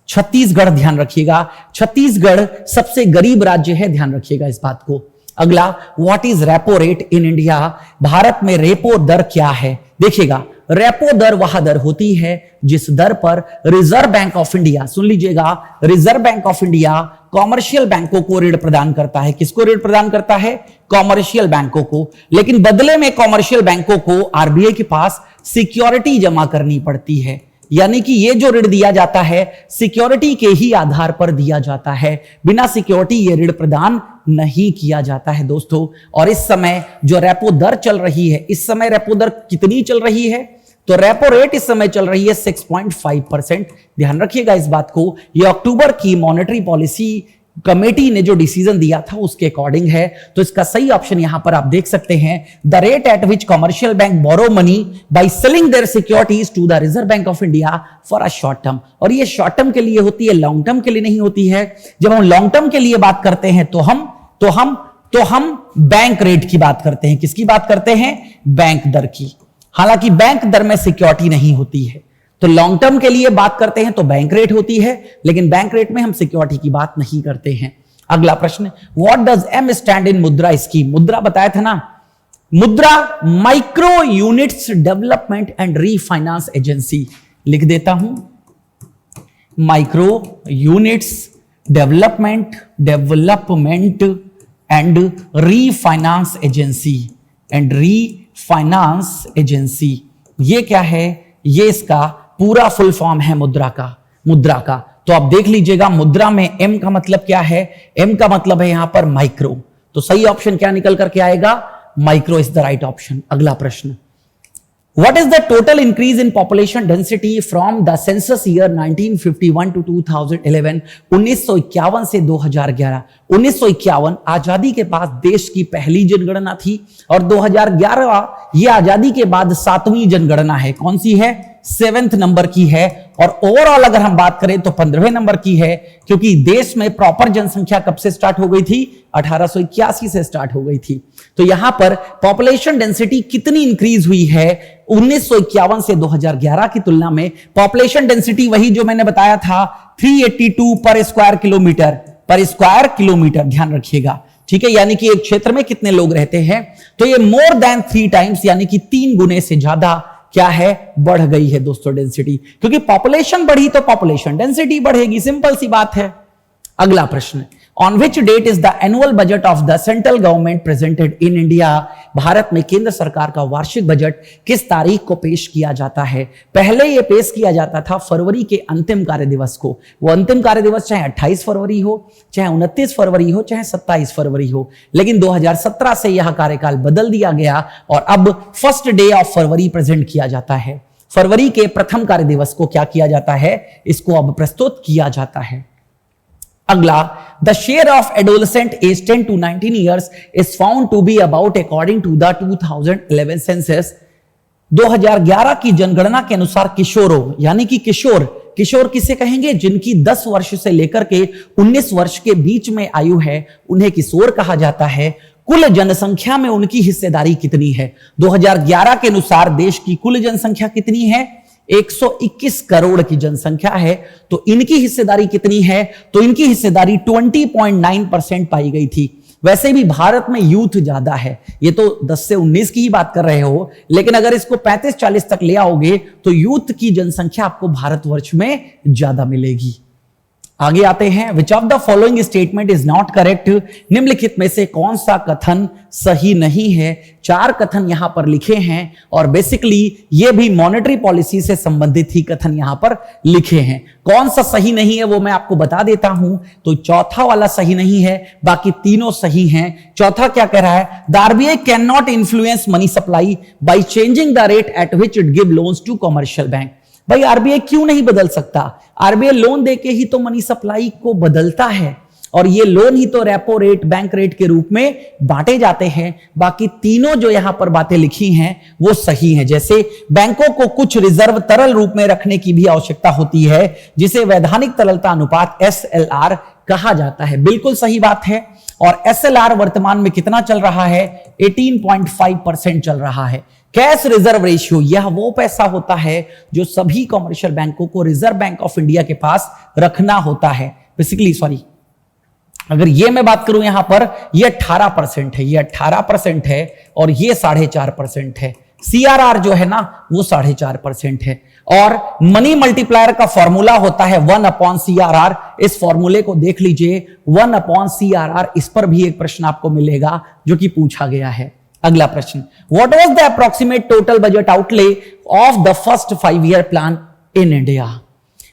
A: छत्तीसगढ़, ध्यान रखिएगा, छत्तीसगढ़ सबसे गरीब राज्य है, ध्यान रखिएगा इस बात को। अगला, what is repo rate in India? Bharat में रेपो दर क्या है? देखिएगा, रेपो दर वह दर होती है जिस दर पर रिजर्व बैंक ऑफ इंडिया, सुन लीजिएगा, reserve Bank of India commercial बैंकों को ऋण प्रदान करता है। किसको ऋण प्रदान करता है? कॉमर्शियल बैंकों को। लेकिन बदले में कॉमर्शियल बैंकों को आरबीआई के पास सिक्योरिटी जमा करनी पड़ती है, यानी कि ये जो ऋण दिया जाता है सिक्योरिटी के ही आधार पर दिया जाता है, बिना सिक्योरिटी ये ऋण प्रदान नहीं किया जाता है दोस्तों। और इस समय जो रेपो दर चल रही है, इस समय रेपो दर कितनी चल रही है? तो रेपो रेट इस समय चल रही है 6.5%। ध्यान रखिएगा इस बात को, ये अक्टूबर की मॉनेटरी पॉलिसी कमेटी ने जो डिसीजन दिया था उसके अकॉर्डिंग है। तो इसका सही ऑप्शन यहां पर आप देख सकते हैं, the rate at which commercial bank borrow money by selling their securities to the Reserve Bank of India for a short term. और ये शॉर्ट टर्म के लिए होती है, लॉन्ग टर्म के लिए नहीं होती है। जब हम लॉन्ग टर्म के लिए बात करते हैं तो हम बैंक रेट की बात करते हैं। किसकी बात करते हैं? बैंक दर की। हालांकि बैंक दर में सिक्योरिटी नहीं होती है, तो लॉन्ग टर्म के लिए बात करते हैं तो बैंक रेट होती है, लेकिन बैंक रेट में हम सिक्योरिटी की बात नहीं करते हैं। अगला प्रश्न, what does M stand in Mudra scheme? Mudra बताया था ना, Mudra micro units development and refinance agency. लिख देता हूं, micro units development and refinance agency. ये क्या है? ये इसका पूरा फुल फॉर्म है मुद्रा का। तो आप देख लीजिएगा, मुद्रा में एम का मतलब क्या है? एम का मतलब है यहां पर माइक्रो। तो सही ऑप्शन क्या निकल करके आएगा? Micro is the right option. अगला प्रश्न, what is the total increase in population density from the census year 1951 to 2011? 1951 से 2011। 1951 आजादी के बाद देश की पहली जनगणना थी, और 2011 ये आजादी के बाद 7वीं जनगणना है। कौन सी है? 7th नंबर की है। और ओवरऑल अगर हम बात करें तो 15वें नंबर की है, क्योंकि देश में प्रॉपर जनसंख्या कब से स्टार्ट हो गई थी? 1881 से स्टार्ट हो गई थी। तो यहां पर पॉपुलेशन डेंसिटी कितनी इंक्रीज हुई है 1951 से 2011 की तुलना में? पॉपुलेशन डेंसिटी वही जो मैंने बताया था, 382 पर स्क्वायर किलोमीटर। ध्यान रखिएगा, ठीक है, यानी कि एक क्षेत्र में कितने लोग रहते हैं। तो ये मोर देन 3 टाइम्स, यानी कि 3 गुने से ज्यादा क्या है? बढ़ गई है दोस्तों डेंसिटी। क्योंकि पॉपुलेशन बढ़ी तो पॉपुलेशन डेंसिटी बढ़ेगी, सिंपल सी बात है। अगला प्रश्न, on which date is the annual budget of the central government presented in India? Bharat में केंद्र सरकार का वार्षिक बजट किस तारीख को पेश किया जाता है? पहले यह पेश किया जाता था फरवरी के अंतिम कार्य दिवस को। वो अंतिम कार्य दिवस चाहे 28 फरवरी हो, चाहे 29 फरवरी हो, चाहे 27 फरवरी हो, लेकिन 2017 से यह कार्यकाल बदल दिया गया और अब first day of February present किया जाता है। फरवरी के प्रथम कार्य दिवस को क्या किया जाता है? इसको अब प्रस्तुत किया जाता है। अगला, the share of adolescent age 10 to 19 years is found to be about according to the 2011 census. 2011 की जनगणना के अनुसार किशोरों, यानी कि किशोर किसे कहेंगे? जिनकी 10 वर्ष से लेकर के 19 वर्ष के बीच में आयु है, उन्हें किशोर कहा जाता है। कुल जनसंख्या में उनकी हिस्सेदारी कितनी है? 2011 के अनुसार देश की कुल जनसंख्या कितनी है? 121 करोड़ की जनसंख्या है। तो इनकी हिस्सेदारी कितनी है? तो इनकी हिस्सेदारी 20.9% पाई गई थी। वैसे भी भारत में यूथ ज्यादा है, ये तो 10 से 19 की ही बात कर रहे हो, लेकिन अगर इसको 35-40 तक ले आओगे तो यूथ की जनसंख्या आपको भारतवर्ष में ज्यादा मिलेगी। आगे आते हैं, which of the following statement is not correct? निम्नलिखित में से कौन सा कथन सही नहीं है? 4 कथन यहां पर लिखे हैं और बेसिकली ये भी मॉनेटरी पॉलिसी से संबंधित ही कथन यहां पर लिखे हैं। कौन सा सही नहीं है वो मैं आपको बता देता हूं। तो चौथा वाला सही नहीं है, बाकी तीनों सही हैं। चौथा क्या कह रहा है? The RBI can not influence money supply by changing the rate at which it give loans to commercial bank. भाई आरबीआई क्यों नहीं बदल सकता? आरबीआई लोन देके ही तो मनी सप्लाई को बदलता है, और ये लोन ही तो रेपो रेट, बैंक रेट के रूप में बांटे जाते हैं। बाकी तीनों जो यहां पर बातें लिखी हैं वो सही हैं। जैसे बैंकों को कुछ रिजर्व तरल रूप में रखने की भी आवश्यकता होती है, जिसे वैधानिक तरलता अनुपात SLR कहा जाता है। बिल्कुल सही बात है। और SLR वर्तमान में कितना चल रहा है? 18.5% चल रहा है। कैश रिजर्व रेशियो, यह वो पैसा होता है जो सभी कमर्शियल बैंकों को रिजर्व बैंक ऑफ इंडिया के पास रखना होता है। बेसिकली अगर ये मैं बात करूं यहां पर, ये 18% है, ये 18% है और ये 4.5% है। CRR जो है ना वो 4.5% है। और मनी मल्टीप्लायर का फॉर्मूला होता है 1/CRR। इस फॉर्मूले को देख लीजिए, 1/CRR। इस पर भी एक प्रश्न आपको मिलेगा जो कि पूछा गया है। अगला प्रश्न, what was the approximate total budget outlay of the first 5-year plan in India?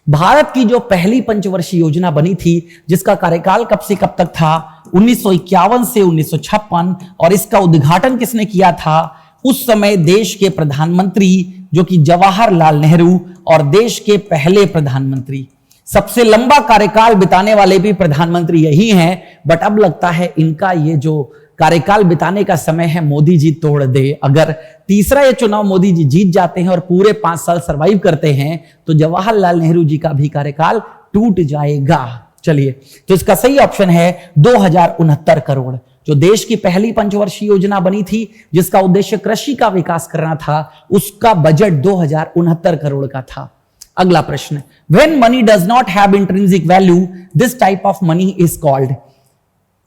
A: Bharat की जो पहली पंचवर्षीय योजना बनी थी, जिसका कार्यकाल कब से कब तक था? 1951 से 1956। और इसका उद्घाटन किसने किया था? उस समय देश के प्रधानमंत्री जो कि जवाहरलाल नेहरू और देश के पहले प्रधानमंत्री, सबसे लंबा कार्यकाल बिताने वाले भी प्रधानमंत्री यही हैं। बट अब लगता है इनका ये जो कार्यकाल बिताने का समय है मोदी जी तोड़ दे। अगर तीसरा ये चुनाव मोदी जी जीत जाते हैं और पूरे 5 साल सरवाइव करते हैं तो जवाहरलाल नेहरू जी का भी कार्यकाल टूट जाएगा। चलिए, तो इसका सही ऑप्शन है 2069 करोड़, जो देश की पहली पंचवर्षीय योजना बनी थी जिसका उद्देश्य कृषि का विकास करना था, उसका बजट 2069 करोड़ का था। अगला प्रश्न, when money does not have intrinsic value this type of money is called.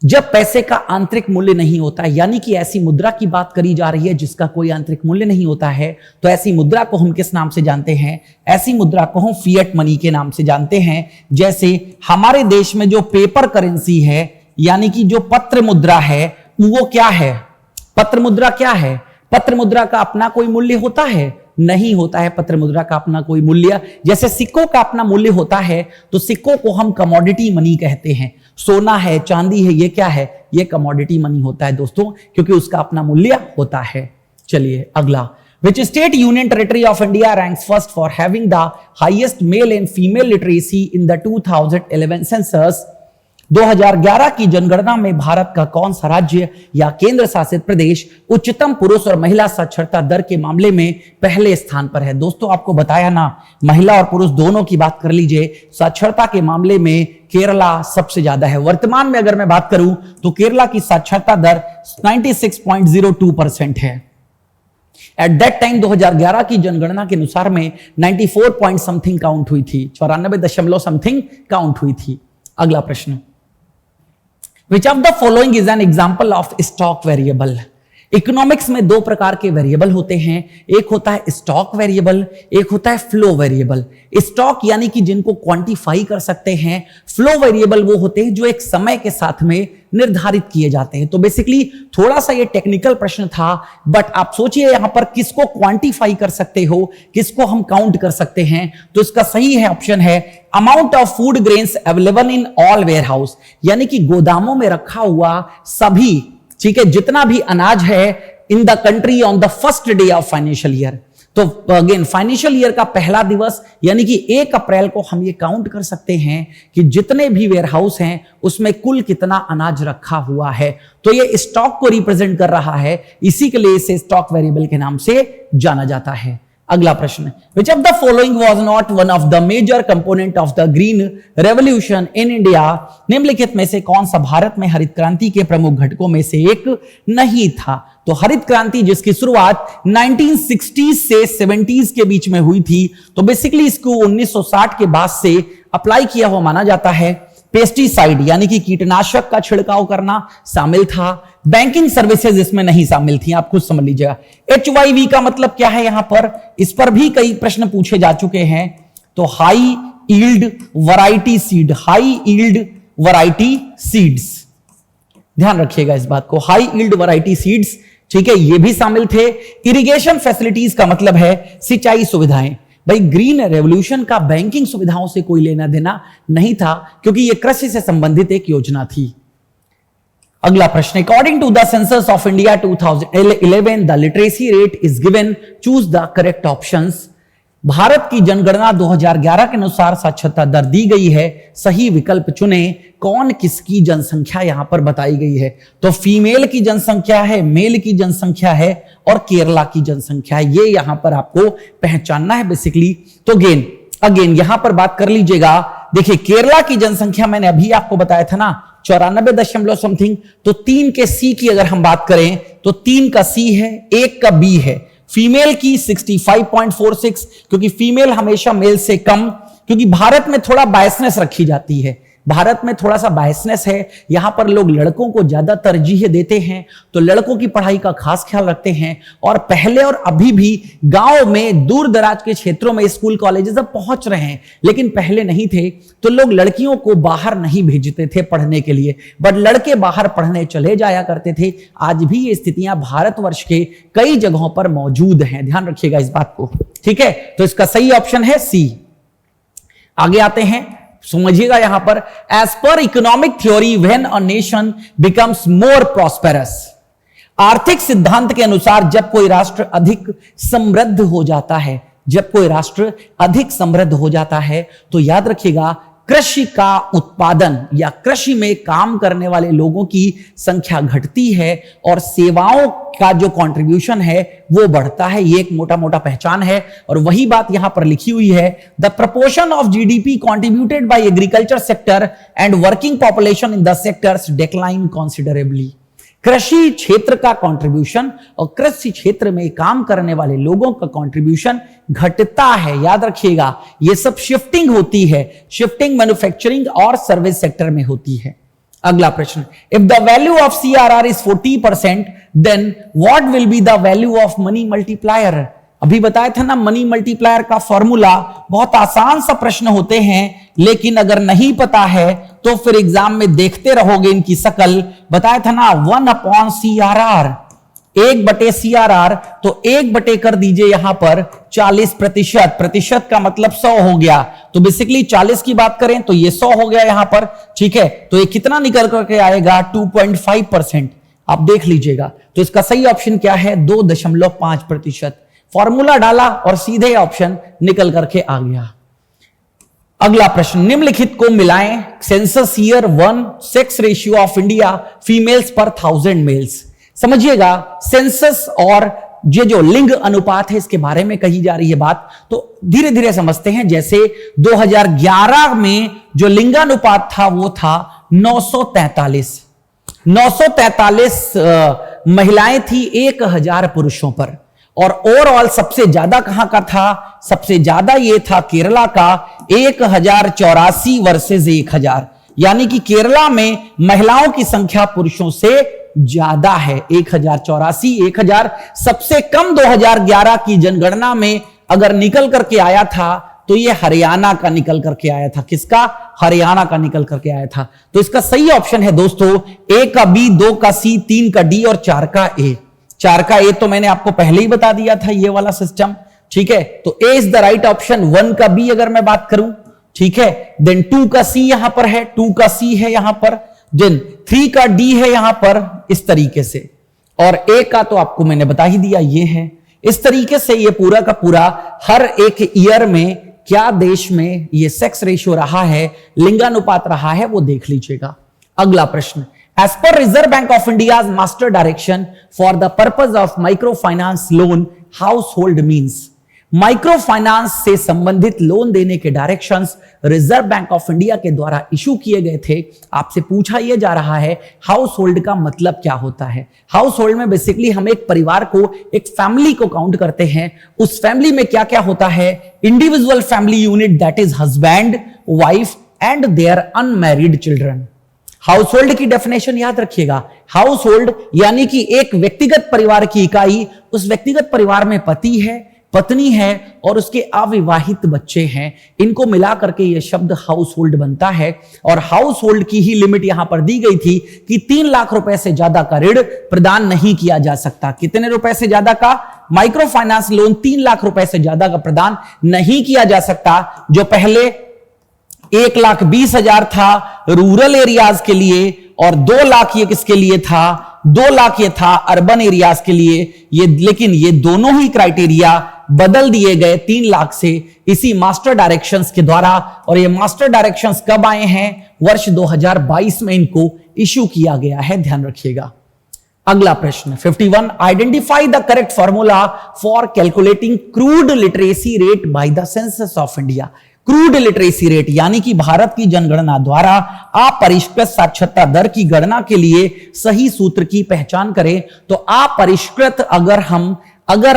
A: जब पैसे का आंतरिक मूल्य नहीं होता है, यानी कि ऐसी मुद्रा की बात करी जा रही है जिसका कोई आंतरिक मूल्य नहीं होता है, तो ऐसी मुद्रा को हम किस नाम से जानते हैं? ऐसी मुद्रा को हम फिएट मनी के नाम से जानते हैं। जैसे हमारे देश में जो पेपर करेंसी है, यानी कि जो पत्र मुद्रा है, वो क्या है? पत्र मुद्रा क्या है? पत्र मुद्रा का अपना कोई मूल्य होता है? नहीं होता है पत्र मुद्रा का अपना कोई मूल्य। जैसे सिक्कों का अपना मूल्य होता है, तो सिक्कों को हम कमोडिटी मनी कहते हैं। सोना है, चांदी है, ये क्या है? ये कमोडिटी मनी होता है दोस्तों, क्योंकि उसका अपना मूल्य होता है। चलिए अगला, Which state union territory of India ranks first for having the highest male and female literacy in the 2011 census? 2011 की जनगणना में भारत का कौन सा राज्य या केंद्र शासित प्रदेश उच्चतम पुरुष और महिला साक्षरता दर के मामले में पहले स्थान पर है? दोस्तों आपको बताया ना, महिला और पुरुष दोनों की बात कर लीजिए, साक्षरता के मामले में केरला सबसे ज्यादा है। वर्तमान में अगर मैं बात करूं तो केरला की साक्षरता दर 96.02% है। एट दैट टाइम 2011 की जनगणना के अनुसार में 94 पॉइंट समथिंग काउंट हुई थी, 94 दशमलव समथिंग काउंट हुई थी। अगला प्रश्न, Which of the following is an example of stock variable? Economics में दो प्रकार के वेरिएबल होते हैं, एक होता है स्टॉक वेरिएबल, एक होता है फ्लो वेरिएबल। स्टॉक यानी कि जिनको क्वांटिफाई कर सकते हैं, फ्लो वेरिएबल वो होते हैं जो एक समय के साथ में निर्धारित किए जाते हैं। तो बेसिकली थोड़ा सा ये टेक्निकल प्रश्न था, बट आप सोचिए यहां पर किसको क्वांटिफाई कर सकते हो, किसको हम काउंट कर सकते हैं? तो इसका सही है ऑप्शन है amount of food grains available in all warehouse, यानी कि गोदामों में रखा हुआ सभी, ठीक है, जितना भी अनाज है in the country on the first day of financial year. तो अगेन फाइनेंशियल ईयर का पहला दिवस यानी कि 1 अप्रैल को हम ये काउंट कर सकते हैं कि जितने भी वेयर हाउस हैं उसमें कुल कितना अनाज रखा हुआ है। तो ये स्टॉक को रिप्रेजेंट कर रहा है, इसी के लिए इसे स्टॉक वेरिएबल के नाम से जाना जाता है। अगला प्रश्न, which of the following was not one of the major component of the green revolution in India? निम्नलिखित में से कौन सा भारत में हरित क्रांति के प्रमुख घटकों में से एक नहीं था? तो हरित क्रांति जिसकी शुरुआत 1960 से 70s के बीच में हुई थी, तो बेसिकली इसको 1960 के बाद से अप्लाई किया हुआ माना जाता है। पेस्टिसाइड यानी कि कीटनाशक का छिड़काव करना शामिल था। बैंकिंग सर्विसेज इसमें नहीं शामिल थी, आप खुद समझ लीजिएगा। HYV का मतलब क्या है यहां पर? इस पर भी कई प्रश्न पूछे जा चुके हैं। तो high yield variety seed, high yield variety seeds, ध्यान रखिएगा इस बात को, हाई यील्ड वैरायटी सीड्स, ठीक है, ये भी शामिल थे। इरिगेशन फैसिलिटीज का मतलब है सिंचाई सुविधाएं। भाई ग्रीन रेवोल्यूशन का बैंकिंग सुविधाओं से कोई लेना देना नहीं था, क्योंकि यह कृषि से संबंधित एक योजना थी। अगला प्रश्न, according to the census of India 2011 the literacy rate is given, choose the correct options. भारत की जनगणना 2011 के अनुसार साक्षरता दर दी गई है, सही विकल्प चुने। कौन किसकी जनसंख्या यहां पर बताई गई है? तो फीमेल की जनसंख्या है, मेल की जनसंख्या है और केरला की जनसंख्या है, ये यहां पर आपको पहचानना है बेसिकली। तो अगेन यहां पर बात कर लीजिएगा। देखिए केरला की जनसंख्या मैंने अभी आपको बताया था ना 94 दशमलव समथिंग, तो 3 के सी की अगर हम बात करें तो 3 का सी है, 1 का बी है। फीमेल की 65.46, क्योंकि फीमेल हमेशा मेल से कम, क्योंकि भारत में थोड़ा बायसनेस रखी जाती है, भारत में थोड़ा सा बायसनेस है, यहां पर लोग लड़कों को ज्यादा तरजीह देते हैं, तो लड़कों की पढ़ाई का खास ख्याल रखते हैं। और पहले और अभी भी गांव में दूर दराज के क्षेत्रों में स्कूल कॉलेजेस अब पहुंच रहे हैं, लेकिन पहले नहीं थे। तो लोग लड़कियों को बाहर नहीं भेजते थे पढ़ने के लिए, बट लड़के बाहर पढ़ने चले जाया करते थे। आज भी ये स्थितियां भारतवर्ष के कई जगहों पर मौजूद हैं, ध्यान रखिएगा इस बात को, ठीक है। तो इसका सही ऑप्शन है सी। आगे आते हैं, समझिएगा यहां पर, as per economic theory when a nation becomes more prosperous, आर्थिक सिद्धांत के अनुसार जब कोई राष्ट्र अधिक समृद्ध हो जाता है, जब कोई राष्ट्र अधिक समृद्ध हो जाता है तो याद रखिएगा कृषि का उत्पादन या कृषि में काम करने वाले लोगों की संख्या घटती है और सेवाओं का जो कंट्रीब्यूशन है वो बढ़ता है। ये एक मोटा मोटा पहचान है और वही बात यहां पर लिखी हुई है, the proportion of GDP contributed bye agriculture sector and working population in the sectors decline considerably. कृषि क्षेत्र का कंट्रीब्यूशन और कृषि क्षेत्र में काम करने वाले लोगों का कंट्रीब्यूशन घटता है। याद रखिएगा ये सब शिफ्टिंग होती है, शिफ्टिंग मैन्युफैक्चरिंग और सर्विस सेक्टर में होती है। अगला प्रश्न, if the value of CRR is 40% then what will be the value of money multiplier. अभी बताया था ना मनी मल्टीप्लायर का फॉर्मूला, बहुत आसान सा प्रश्न होते हैं लेकिन अगर नहीं पता है तो फिर एग्जाम में देखते रहोगे इनकी शकल। बताया था ना 1/CRR, 1/CRR, तो 1 कर दीजिए यहां पर 40%, प्रतिशत का मतलब 100 हो गया, तो बेसिकली 40 की बात करें तो ये 100 हो गया यहां पर, ठीक है। तो ये कितना निकल करके आएगा 2.5%, आप देख लीजिएगा। तो इसका सही ऑप्शन क्या है 2.5%। फॉर्मूला डाला और सीधे ऑप्शन निकल करके आ गया। अगला प्रश्न, निम्नलिखित को मिलाएं, census year 1, sex ratio of India, females पर 1000 मेल्स। समझिएगा सेंसस और ये जो लिंग अनुपात है इसके बारे में कही जा रही है बात, तो धीरे धीरे समझते हैं। जैसे 2011 में जो लिंगानुपात था वो था 943 महिलाएं थी 1000 पुरुषों पर, और ओवरऑल सबसे ज्यादा कहां का था, सबसे ज्यादा ये था केरला का 1084 वर्सेस 1000, यानी कि केरला में महिलाओं की संख्या पुरुषों से ज्यादा है 1084, 1000 सबसे कम 2011 की जनगणना में अगर निकल करके आया था तो ये हरियाणा का निकल करके आया था। किसका? हरियाणा का निकल करके आया था। तो इसका सही ऑप्शन है दोस्तों 1 का बी, 2 का सी, 3 का डी और 4 का ए। 4 का ए तो मैंने आपको पहले ही बता दिया था ये वाला सिस्टम, ठीक है। तो ए इज द राइट ऑप्शन। 1 का बी अगर मैं बात करूं, ठीक है, देन 2 का सी यहां पर है, 2 का सी है यहां पर, देन 3 का डी है यहां पर इस तरीके से, और ए का तो आपको मैंने बता ही दिया ये है। इस तरीके से ये पूरा का पूरा हर एक ईयर में क्या देश में ये सेक्स रेशियो रहा है, लिंगानुपात रहा है, वो देख लीजिएगा। अगला प्रश्न, As per Reserve Bank of India's master direction for the purpose of microfinance loan, household means micro finance से संबंधित लोन देने के directions reserve Bank of India के द्वारा इशू किए गए थे। आपसे पूछा यह जा रहा है हाउस होल्ड का मतलब क्या होता है। हाउस होल्ड में बेसिकली हम एक परिवार को, एक फैमिली को काउंट करते हैं। उस फैमिली में क्या क्या होता है, individual family unit that is husband, wife and their unmarried children. Household की डेफिनेशन याद रखिएगा, हाउस होल्ड यानी कि एक व्यक्तिगत परिवार की इकाई, उस व्यक्तिगत परिवार में पति है, पत्नी है और उसके अविवाहित बच्चे हैं, इनको मिला करके यह शब्द हाउस होल्ड बनता है। और हाउस होल्ड की ही लिमिट यहां पर दी गई थी कि 3 लाख रुपए से ज्यादा का ऋण प्रदान नहीं किया जा सकता। कितने रुपए से ज्यादा का? माइक्रो फाइनेंस लोन 3 लाख रुपए से ज्यादा का प्रदान नहीं किया जा सकता। जो पहले 1,20,000 था रूरल एरियाज के लिए और 2 लाख ये किसके लिए था, 2 लाख ये था अर्बन एरियाज के लिए। ये लेकिन ये दोनों ही क्राइटेरिया बदल दिए गए 3 लाख से इसी मास्टर डायरेक्शंस के द्वारा। और ये मास्टर डायरेक्शंस कब आए हैं? वर्ष 2022 में इनको इशू किया गया है, ध्यान रखिएगा। अगला प्रश्न 51, identify the correct formula for calculating crude literacy rate by the census of India. Crude literacy rate यानी कि भारत की जनगणना द्वारा अपरिष्कृत साक्षरता दर की गणना के लिए सही सूत्र की पहचान करें। तो अपरिष्कृत अगर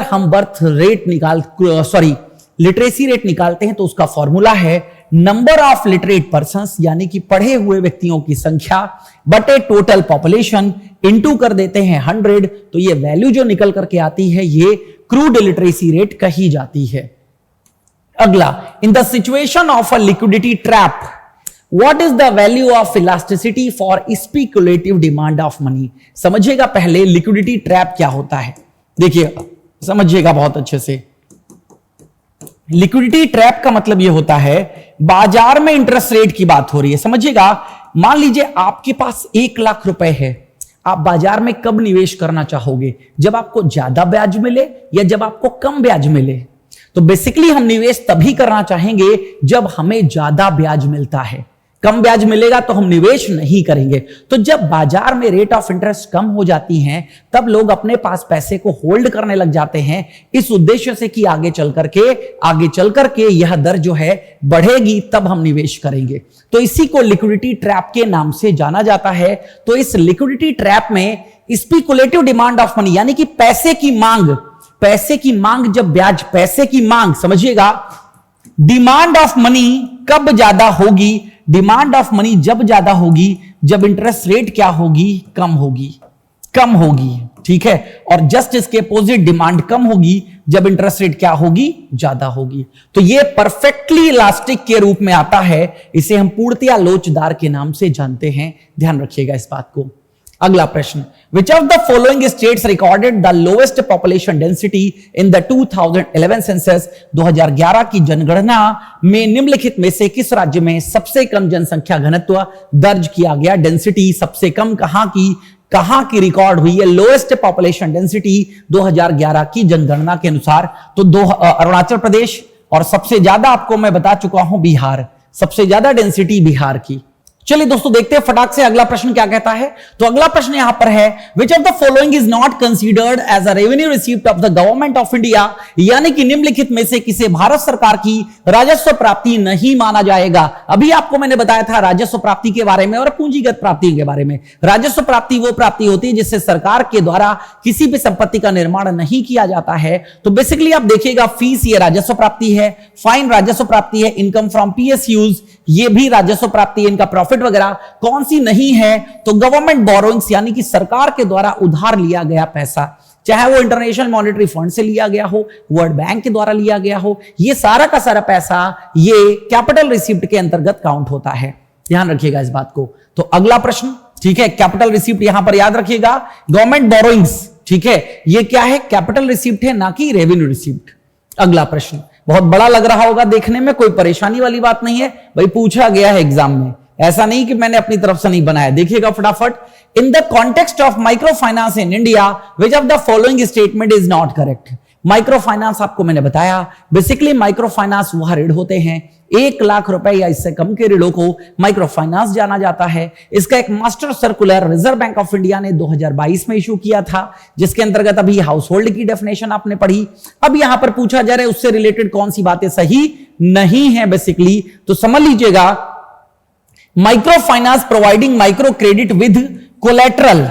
A: हम बर्थ रेट लिटरेसी रेट निकालते हैं तो उसका फॉर्मूला है नंबर ऑफ लिटरेट पर्संस यानी कि पढ़े हुए व्यक्तियों की संख्या बटे टोटल पॉपुलेशन, इंटू कर देते हैं 100, तो ये वैल्यू जो निकल करके आती है ये क्रूड लिटरेसी रेट कही जाती है। अगला, in the situation of a liquidity trap what is the value of elasticity for speculative demand of money. समझिएगा पहले लिक्विडिटी ट्रैप क्या होता है, देखिए समझिएगा बहुत अच्छे से। लिक्विडिटी ट्रैप का मतलब यह होता है बाजार में इंटरेस्ट रेट की बात हो रही है। समझिएगा, मान लीजिए आपके पास 1 लाख रुपए है, आप बाजार में कब निवेश करना चाहोगे? जब आपको ज्यादा ब्याज मिले या जब आपको कम ब्याज मिले? तो बेसिकली हम निवेश तभी करना चाहेंगे जब हमें ज्यादा ब्याज मिलता है। कम ब्याज मिलेगा तो हम निवेश नहीं करेंगे। तो जब बाजार में रेट ऑफ इंटरेस्ट कम हो जाती हैं, तब लोग अपने पास पैसे को होल्ड करने लग जाते हैं, इस उद्देश्य से कि आगे चल करके यह दर जो है बढ़ेगी, तब हम निवेश करेंगे। तो इसी को लिक्विडिटी ट्रैप के नाम से जाना जाता है। तो इस लिक्विडिटी ट्रैप में स्पेकुलेटिव डिमांड ऑफ मनी, यानी कि पैसे की मांग, जब ब्याज, पैसे की मांग, समझिएगा, डिमांड ऑफ मनी कब ज्यादा होगी? डिमांड ऑफ मनी जब ज्यादा होगी जब इंटरेस्ट रेट क्या होगी? कम होगी। ठीक है। और जस्ट इसके अपोजिट डिमांड कम होगी जब इंटरेस्ट रेट क्या होगी? ज्यादा होगी। तो ये परफेक्टली इलास्टिक के रूप में आता है। इसे हम पूर्णतया लोचदार के नाम से जानते हैं। ध्यान रखिएगा इस बात को। अगला प्रश्न, which of the following states recorded the lowest population density in the 2011 census? 2011 की जनगणना में निम्नलिखित में से किस राज्य में सबसे कम जनसंख्या घनत्व दर्ज किया गया? डेंसिटी सबसे कम कहां की रिकॉर्ड हुई है? लोएस्ट पॉपुलेशन डेंसिटी 2011 की जनगणना के अनुसार तो अरुणाचल प्रदेश, और सबसे ज्यादा आपको मैं बता चुका हूं बिहार, सबसे ज्यादा डेंसिटी बिहार की। चलिए दोस्तों देखते हैं फटाक से अगला प्रश्न क्या कहता है। तो अगला प्रश्न यहां पर है, which of the following is not considered as a revenue received of the government of India? यानी कि निम्नलिखित में से किसे भारत सरकार की राजस्व प्राप्ति नहीं माना जाएगा? अभी आपको मैंने बताया था राजस्व प्राप्ति के बारे में और पूंजीगत प्राप्ति के बारे में। राजस्व प्राप्ति वो प्राप्ति होती है जिससे सरकार के द्वारा किसी भी संपत्ति का निर्माण नहीं किया जाता है। तो बेसिकली आप देखिएगा, फीस ये राजस्व प्राप्ति है, फाइन राजस्व प्राप्ति है, इनकम फ्रॉम पीएसयूज ये भी राजस्व प्राप्ति है, इनका प्रॉफिट वगैरह। कौन सी नहीं है? तो गवर्नमेंट बोरोइंग्स, यानी कि सरकार के द्वारा उधार लिया गया पैसा, चाहे वो इंटरनेशनल मॉनेटरी फंड से लिया गया हो, वर्ल्ड बैंक के द्वारा लिया गया हो, ये सारा का सारा पैसा ये कैपिटल रिसिप्ट के अंतर्गत काउंट होता है। ध्यान रखिएगा इस बात को। तो अगला प्रश्न, ठीक है, कैपिटल रिसिप्ट यहां पर याद रखिएगा, गवर्नमेंट बोरोइंग्स, ठीक है, ये क्या है? कैपिटल रिसिप्ट है, ना कि रेवेन्यू रिसिप्ट। अगला प्रश्न बहुत बड़ा लग रहा होगा देखने में, कोई परेशानी वाली बात नहीं है भाई, पूछा गया है एग्जाम में, ऐसा नहीं कि मैंने अपनी तरफ से नहीं बनाया। देखिएगा फटाफट, in the context of micro finance in India which of the following statement is not correct? Micro finance आपको मैंने बताया, बेसिकली माइक्रो फाइनेंस वह ऋण होते हैं 1 लाख रुपए या इससे कम के ऋणों को माइक्रो फाइनेंस जाना जाता है। इसका एक master circular reserve Bank of India ने 2022 में इशू किया था, जिसके अंतर्गत अभी हाउस होल्ड की डेफिनेशन आपने पढ़ी। अब यहां पर पूछा जा रहा है उससे रिलेटेड कौन सी बातें सही नहीं है बेसिकली, तो समझ लीजिएगा, micro finance providing micro credit with collateral.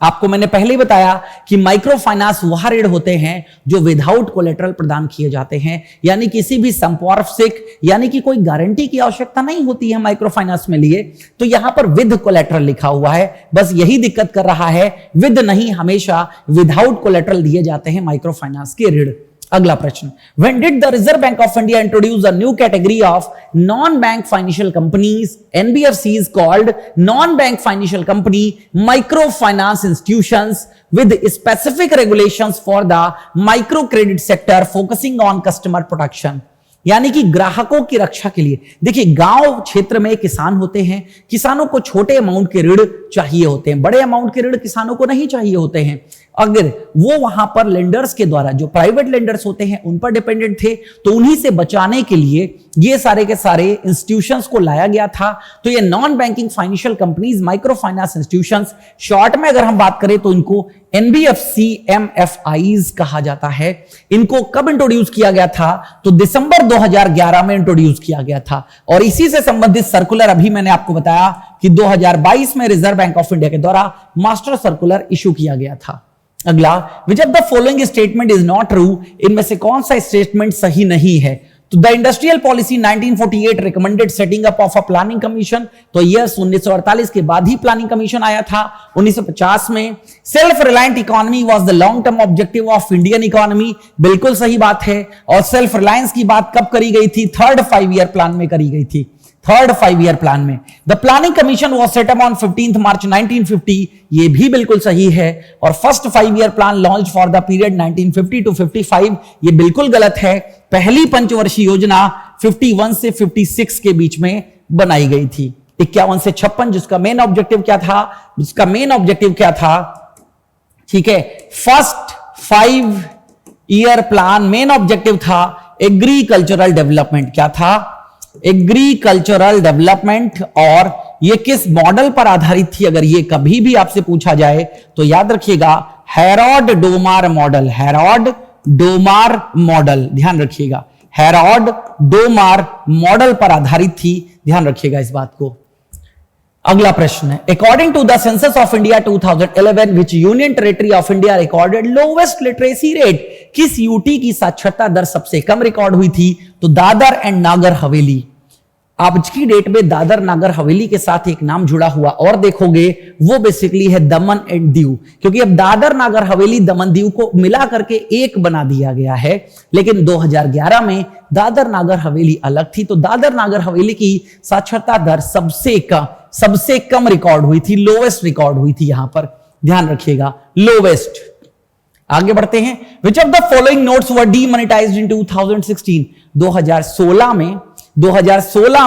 A: आपको मैंने पहले ही बताया कि माइक्रो फाइनेंस वह ऋण होते हैं जो विदाउट कोलेटरल प्रदान किए जाते हैं, यानी किसी भी संपार्श्विक यानी कि कोई गारंटी की आवश्यकता नहीं होती है माइक्रो फाइनेंस में लिए। तो यहां पर विद कोलेटरल लिखा हुआ है, बस यही दिक्कत कर रहा है, विद नहीं, हमेशा विदाउट कोलेटरल दिए जाते हैं माइक्रो फाइनेंस के ऋण। अगला प्रश्न, when did the Reserve Bank of India introduce a new category of non-bank financial companies, NBFCs, called non-bank financial company microfinance institutions with specific regulations for the microcredit sector focusing on customer protection? यानी कि ग्राहकों की रक्षा के लिए। देखिए, गांव क्षेत्र में किसान होते हैं, किसानों को छोटे अमाउंट के ऋण चाहिए होते हैं, बड़े अमाउंट के ऋण किसानों को नहीं चाहिए होते हैं। अगर वो वहां पर लेंडर्स के द्वारा, जो प्राइवेट लेंडर्स होते हैं, उन पर डिपेंडेंट थे, तो उन्हीं से बचाने के लिए ये सारे के सारे इंस्टीट्यूशंस को लाया गया था। तो ये non banking financial companies, micro finance institutions, short में अगर हम बात करें तो इनको NBFC MFIs कहा जाता है। इनको कब इंट्रोड्यूस किया गया था? तो दिसंबर 2011 में इंट्रोड्यूस किया गया था। और इसी से संबंधित सर्कुलर अभी मैंने आपको बताया कि 2022 में रिजर्व बैंक ऑफ इंडिया के द्वारा मास्टर सर्कुलर इशू किया गया था। अगला, which of the following statement is not true? इनमें से कौन सा स्टेटमेंट सही नहीं है? तो the industrial policy 1948 recommended setting up of a planning commission. तो यस, 1948 के बाद ही प्लानिंग कमीशन आया था। 1950 में self reliant economy was the long term objective of Indian economy. बिल्कुल सही बात है। और सेल्फ रिलायंस की बात कब करी गई थी? थर्ड 5 ईयर प्लान में करी गई थी, थर्ड 5 ईयर प्लान में। The planning commission was set up on 15 मार्च 1950, ये भी बिल्कुल सही है। और first 5 year plan launch for the period 1950 to 55, ये बिल्कुल गलत है। पहली पंचवर्षीय योजना 51 से 56 के बीच में बनाई गई थी। 51 से 56, जिसका मेन ऑब्जेक्टिव क्या था, ठीक है, first 5 year plan main objective था एग्रीकल्चरल डेवलपमेंट। क्या था? Agricultural development. और ये किस मॉडल पर आधारित थी? अगर ये कभी भी आपसे पूछा जाए तो याद रखिएगा Herod Domar model. Herod Domar model, ध्यान रखिएगा, हेरोड डोमार मॉडल पर आधारित थी, ध्यान रखिएगा इस बात को। अगला प्रश्न है, according to the census of India 2011 which union territory of India recorded lowest literacy rate, किस यूटी की साक्षरता दर सबसे कम रिकॉर्ड हुई थी? तो दादर एंड नागर हवेली। आज की डेट में दादर नागर हवेली के साथ एक नाम जुड़ा हुआ और देखोगे, वो बेसिकली है दमन एंड दीव, क्योंकि अब दादर नागर हवेली दमन दीव को मिला करके एक बना दिया गया है। लेकिन 2011 में दादर नागर हवेली अलग थी, तो दादर नागर हवेली की साक्षरता दर सबसे कम रिकॉर्ड हुई थी, लोवेस्ट रिकॉर्ड हुई थी, यहां पर ध्यान रखिएगा, लोवेस्ट। आगे बढ़ते हैं, which of the following notes were demonetised in 2016? 2016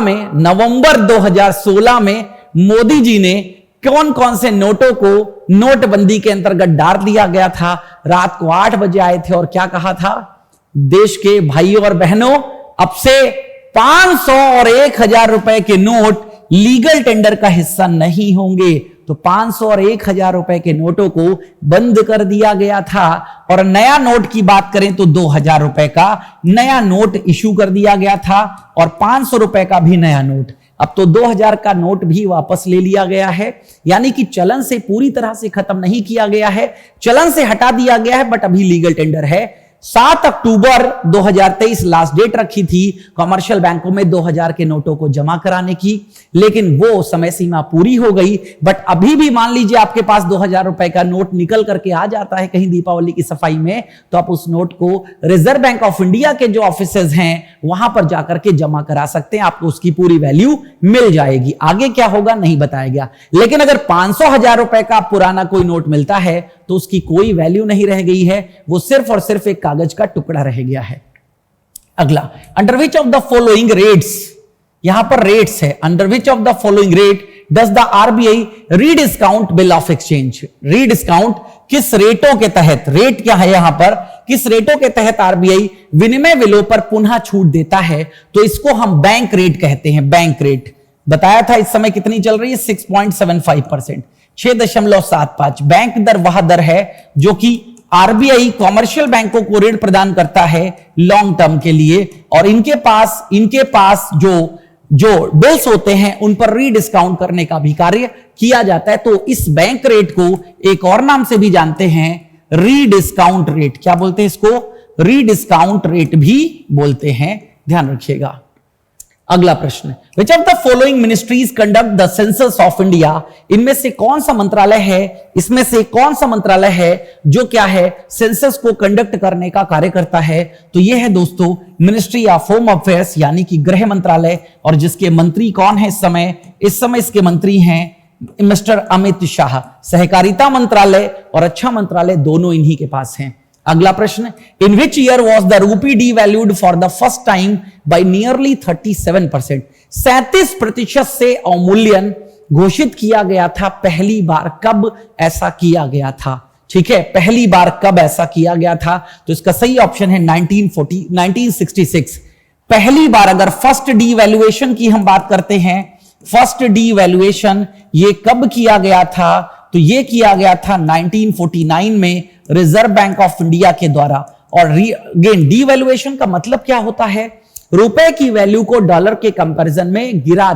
A: में नवंबर 2016 में मोदी जी ने कौन कौन से नोटों को नोटबंदी के अंतर्गत डाल दिया गया था? रात को 8 बजे आए थे और क्या कहा था? देश के भाइयों और बहनों, अब से 500 और 1000 रुपए के नोट लीगल टेंडर का हिस्सा नहीं होंगे। तो 500 और 1000 रुपए के नोटों को बंद कर दिया गया था। और नया नोट की बात करें तो 2000 रुपए का नया नोट इशू कर दिया गया था और 500 रुपए का भी नया नोट। अब तो 2000 का नोट भी वापस ले लिया गया है, यानी कि चलन से पूरी तरह से खत्म नहीं किया गया है, चलन से हटा दिया गया है, बट अभी लीगल टेंडर है। 7 अक्टूबर 2023 लास्ट डेट रखी थी कमर्शियल बैंकों में 2000 के नोटों को जमा कराने की, लेकिन वो समय सीमा पूरी हो गई। बट अभी भी मान लीजिए आपके पास 2000 रुपए का नोट निकल करके आ जाता है कहीं दीपावली की सफाई में, तो आप उस नोट को रिजर्व बैंक ऑफ इंडिया के जो ऑफिसेज हैं वहां पर जाकर के जमा करा सकते हैं, आपको उसकी पूरी वैल्यू मिल जाएगी। आगे क्या होगा नहीं बताया गया, लेकिन अगर 500,000 रुपए का पुराना कोई नोट मिलता है तो उसकी कोई वैल्यू नहीं रह गई है, वो सिर्फ और सिर्फ एक कागज का टुकड़ा रह गया है। अगला, under which of the following rates, यहां पर रेट्स है, under which of the following rate does the RBI rediscount bill of exchange? Rediscount किस रेटों के तहत, रेट क्या है यहां पर, किस रेटों के तहत आरबीआई विनिमय बिलों पर पुनः छूट देता है? तो इसको हम बैंक रेट कहते हैं। बैंक रेट बताया था, इस समय कितनी चल रही है? 6.75%, 6.75। बैंक दर वह दर है जो कि आरबीआई कॉमर्शियल बैंकों को ऋण प्रदान करता है लॉन्ग टर्म के लिए, और इनके पास जो बिल्स होते हैं उन पर रीडिस्काउंट करने का भी कार्य किया जाता है। तो इस बैंक रेट को एक और नाम से भी जानते हैं, रीडिस्काउंट रेट। क्या बोलते हैं इसको? रीडिस्काउंट रेट भी बोलते हैं, ध्यान रखिएगा। अगला प्रश्न, which of the following ministries conduct the census of India? इनमें से कौन सा मंत्रालय है, इसमें से कौन सा मंत्रालय है जो क्या है, सेंसस को कंडक्ट करने का कार्य करता है? तो यह है दोस्तों मिनिस्ट्री ऑफ होम अफेयर्स, यानी कि गृह मंत्रालय। और जिसके मंत्री कौन है इस समय इसके मंत्री हैं मिस्टर अमित शाह। सहकारिता मंत्रालय और रक्षा मंत्रालय दोनों इन्हीं के पास हैं। अगला प्रश्न, in which year was the rupee devalued for the first time by nearly 37%? 37% से अवमूल्यन घोषित किया गया था। पहली बार कब ऐसा किया गया था? ठीक है, पहली बार कब ऐसा किया गया था? तो इसका सही ऑप्शन है 1966। पहली बार, अगर फर्स्ट डीवैल्यूएशन की हम बात करते हैं, फर्स्ट डीवैल्यूएशन ये कब किया गया था? तो ये किया गया था 1949 में रिजर्व बैंक ऑफ इंडिया के द्वारा। और अगेन डीवैल्यूएशन का मतलब क्या होता है? रुपए की वैल्यू को डॉलर के कंपैरिजन में गिरा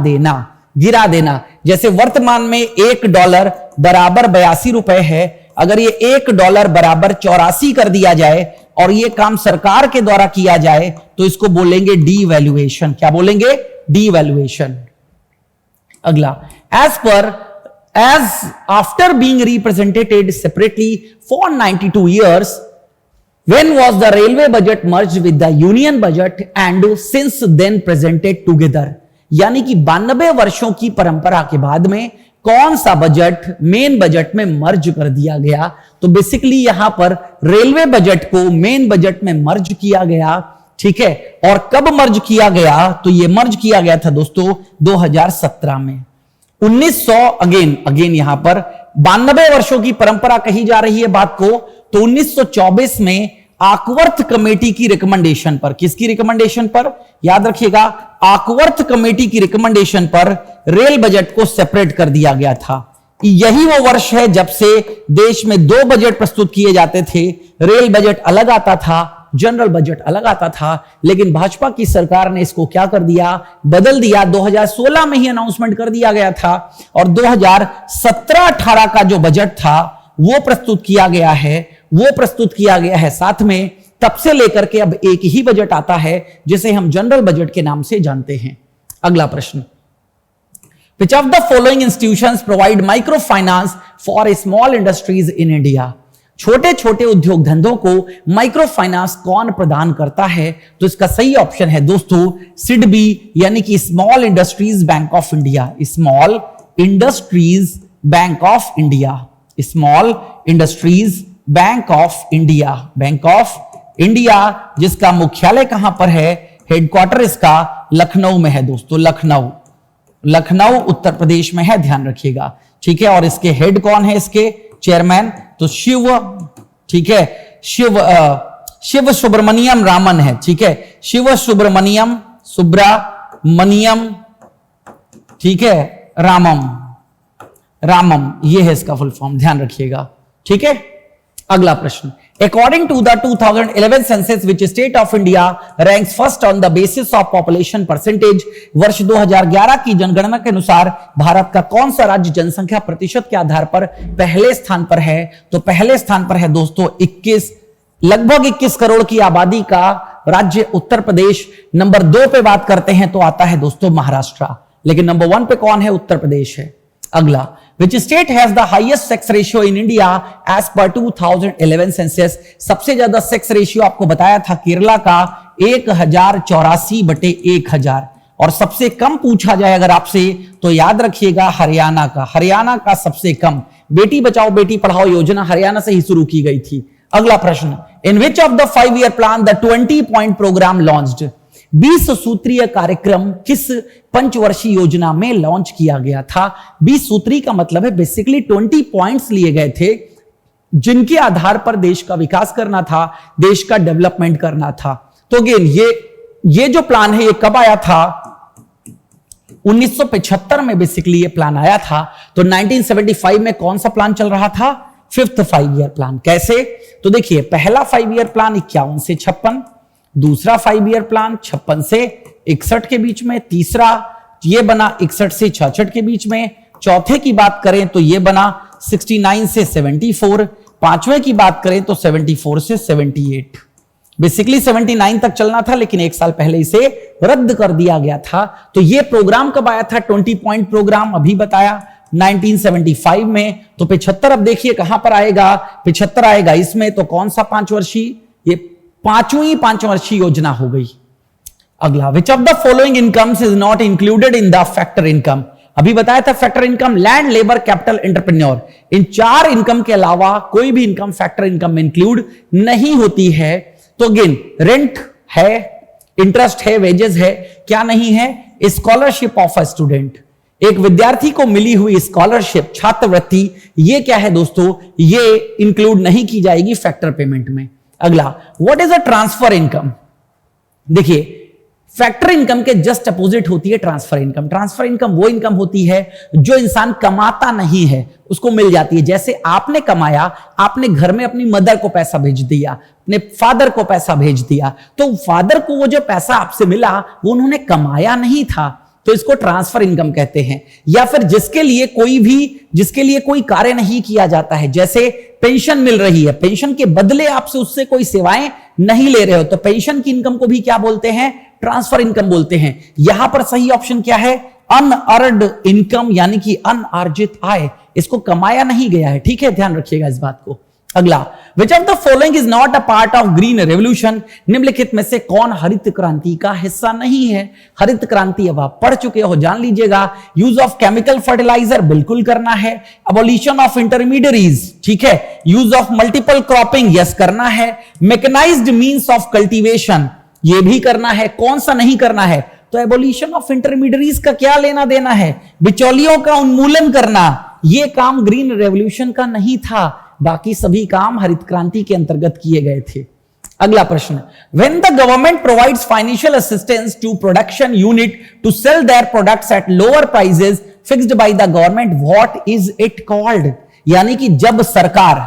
A: देना। जैसे वर्तमान में $1 बराबर 82 रुपए है, अगर ये $1 बराबर 84 कर दिया जाए और ये काम सरकार के द्वारा किया जाए तो इसको बोलेंगे डीवैल्यूएशन। क्या बोलेंगे? डीवैल्यूएशन। अगला, as after being represented separately for 92 years, when was the railway budget merged with the union budget and since then presented together? यानी कि 92 वर्षों की परंपरा के बाद में कौन सा बजट मेन बजट में मर्ज कर दिया गया? तो बेसिकली यहां पर रेलवे बजट को मेन बजट में मर्ज किया गया। ठीक है, और कब मर्ज किया गया? तो यह मर्ज किया गया था दोस्तों 2017 में। 1900 अगेन यहां पर 92 वर्षों की परंपरा कही जा रही है बात को, तो 1924 में आकवर्थ कमेटी की रिकमेंडेशन पर, किसकी रिकमेंडेशन पर, याद रखिएगा, आकवर्थ कमेटी की रिकमेंडेशन पर रेल बजट को सेपरेट कर दिया गया था। यही वो वर्ष है जब से देश में दो बजट प्रस्तुत किए जाते थे, रेल बजट अलग आता था, जनरल बजट अलग आता था, लेकिन भाजपा की सरकार ने इसको क्या कर दिया, बदल दिया। 2016 में ही अनाउंसमेंट कर दिया गया था और 2017-18 का जो बजट था वो प्रस्तुत किया गया है साथ में। तब से लेकर के अब एक ही बजट आता है जिसे हम जनरल बजट के नाम से जानते हैं। अगला प्रश्न, Which of the following institutions provide microfinance for small industries in India? छोटे छोटे उद्योग धंधों को माइक्रो फाइनेंस कौन प्रदान करता है? तो इसका सही ऑप्शन है दोस्तों सिडबी, यानी कि small industries bank of India. Small industries bank of India, small industries bank of India, bank of India, जिसका मुख्यालय कहां पर है, हेडक्वार्टर इसका लखनऊ में है दोस्तों, लखनऊ उत्तर प्रदेश में है, ध्यान रखिएगा, ठीक है। और इसके हेड कौन है, इसके चेयरमैन, तो शिव, ठीक है, शिव सुब्रमण्यम रामन है, ठीक है, शिव सुब्रमण्यम ठीक है, रामम, ये है इसका फुल फॉर्म, ध्यान रखिएगा, ठीक है। अगला प्रश्न, according to the 2011 census which state of India ranks first on the basis of population percentage, वर्ष 2011 की जनगणना के अनुसार भारत का कौन सा राज्य जनसंख्या प्रतिशत के आधार पर पहले स्थान पर है? तो पहले स्थान पर है दोस्तों 21, लगभग 21 करोड़ की आबादी का राज्य उत्तर प्रदेश। नंबर 2 पे बात करते हैं तो आता है दोस्तों महाराष्ट्र, लेकिन नंबर 1 पे कौन है, उत्तर प्रदेश है। अगला, Which state has the highest sex ratio in India as per 2011 census? सबसे ज्यादा सेक्स रेशियो आपको बताया था केरला का 1084/1000, और सबसे कम पूछा जाए अगर आपसे तो याद रखिएगा हरियाणा का सबसे कम। बेटी बचाओ बेटी पढ़ाओ योजना हरियाणा से ही शुरू की गई थी। अगला प्रश्न, in which of the 5-year plan the 20 point programme launched? 20 सूत्रीय कार्यक्रम किस पंचवर्षीय योजना में लॉन्च किया गया था? 20 सूत्री का मतलब है बेसिकली 20 पॉइंट्स लिए गए थे जिनके आधार पर देश का विकास करना था, देश का डेवलपमेंट करना था। तो अगेन ये जो प्लान है ये कब आया था? 1975 में बेसिकली ये प्लान आया था। तो 1975 में कौन सा प्लान चल रहा था? 5th 5-year plan. कैसे? तो देखिए, पहला 5-year प्लान 51 से 56, दूसरा 5-year प्लान 56 से 61 के बीच में, तीसरा ये बना 61 से 66 के बीच में, चौथे की बात करें तो ये बना 69 से 74, पांचवें की बात करें तो 74 से 78। बेसिकली 79 तक चलना था लेकिन एक साल पहले इसे रद्द कर दिया गया था। तो ये प्रोग्राम कब आया था? 20 पॉइंट प्रोग्राम अभी बताया 1975 में। तो 75 अब देखिए कहां पर आएगा? 75 आएगा इसमें। तो कौन सा 5 वर्षीय? ये पांचवी 5 वर्षीय योजना हो गई। अगला, which of the following incomes is not included in the factor income? अभी बताया था factor income, land, labour, capital, entrepreneur, इन 4 इनकम के अलावा कोई भी इनकम फैक्टर इनकम में इंक्लूड नहीं होती है। तो अगेन, रेंट है, इंटरेस्ट है, वेजेस है, क्या नहीं है? स्कॉलरशिप ऑफ अ स्टूडेंट, एक विद्यार्थी को मिली हुई स्कॉलरशिप, छात्रवृत्ति, ये क्या है दोस्तों? ये इंक्लूड नहीं की जाएगी फैक्टर पेमेंट में। अगला, what is a transfer income? देखिए, फैक्टर इनकम के जस्ट अपोजिट होती है ट्रांसफर इनकम। ट्रांसफर इनकम वो इनकम होती है जो इंसान कमाता नहीं है उसको मिल जाती है। जैसे आपने कमाया, आपने घर में अपनी मदर को पैसा भेज दिया, अपने फादर को पैसा भेज दिया, तो फादर को वो जो पैसा आपसे मिला वो उन्होंने कमाया नहीं था, तो इसको ट्रांसफर इनकम कहते हैं। या फिर जिसके लिए कोई कार्य नहीं किया जाता है, जैसे पेंशन मिल रही है, पेंशन के बदले आपसे उससे कोई सेवाएं नहीं ले रहे हो, तो पेंशन की इनकम को भी क्या बोलते हैं? ट्रांसफर इनकम बोलते हैं। यहां पर सही ऑप्शन क्या है? अनअर्न्ड इनकम, यानी कि अनआर्जित आय, इसको कमाया नहीं गया है। ठीक है, ध्यान रखिएगा इस बात को। अगला, which of the following is not a part of green revolution? निम्नलिखित में से कौन हरित क्रांति का हिस्सा नहीं है? हरित क्रांति अब आप पढ़ चुके हो, जान लीजिएगा। यूज ऑफ केमिकल फर्टिलाइजर बिल्कुल करना है। अबॉलिशन ऑफ इंटरमीडियरीज, ठीक है। Use of multiple cropping, yes करना है। मैकेनाइज्ड मीन्स ऑफ कल्टीवेशन, ये भी करना है। कौन सा नहीं करना है? तो एबोलिशन ऑफ इंटरमीडियरीज का क्या लेना देना है? बिचौलियों का उन्मूलन करना, यह काम ग्रीन रेवोल्यूशन का नहीं था, बाकी सभी काम हरित क्रांति के अंतर्गत किए गए थे। अगला प्रश्न, when the government provides financial assistance to production unit to sell their products at lower prices fixed by the government, what is it called? यानी कि जब सरकार,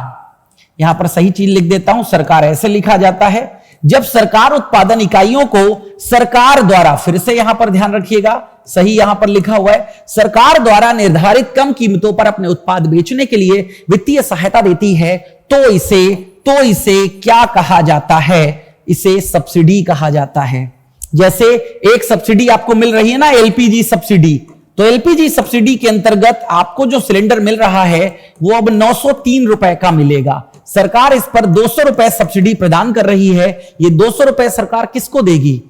A: यहां पर सही चीज लिख देता हूं, सरकार ऐसे लिखा जाता है, जब सरकार उत्पादन इकाइयों को सरकार द्वारा, फिर से यहां पर ध्यान रखिएगा, सही यहां पर लिखा हुआ है, सरकार द्वारा निर्धारित कम कीमतों पर अपने उत्पाद बेचने के लिए वित्तीय सहायता देती है, तो इसे क्या कहा जाता है? इसे सब्सिडी कहा जाता है। जैसे एक सब्सिडी आपको मिल रही है ना, एलपीजी सब्सिडी, तो एलपीजी सब्सिडी के अंतर्गत आपको जो सिलेंडर मिल रहा है वो अब 903 रुपए का मिलेगा। सरकार इस पर 200 रुपए सब्सिडी प्रदान कर रही है। ये 200 रुपए सरकार किसको देगी?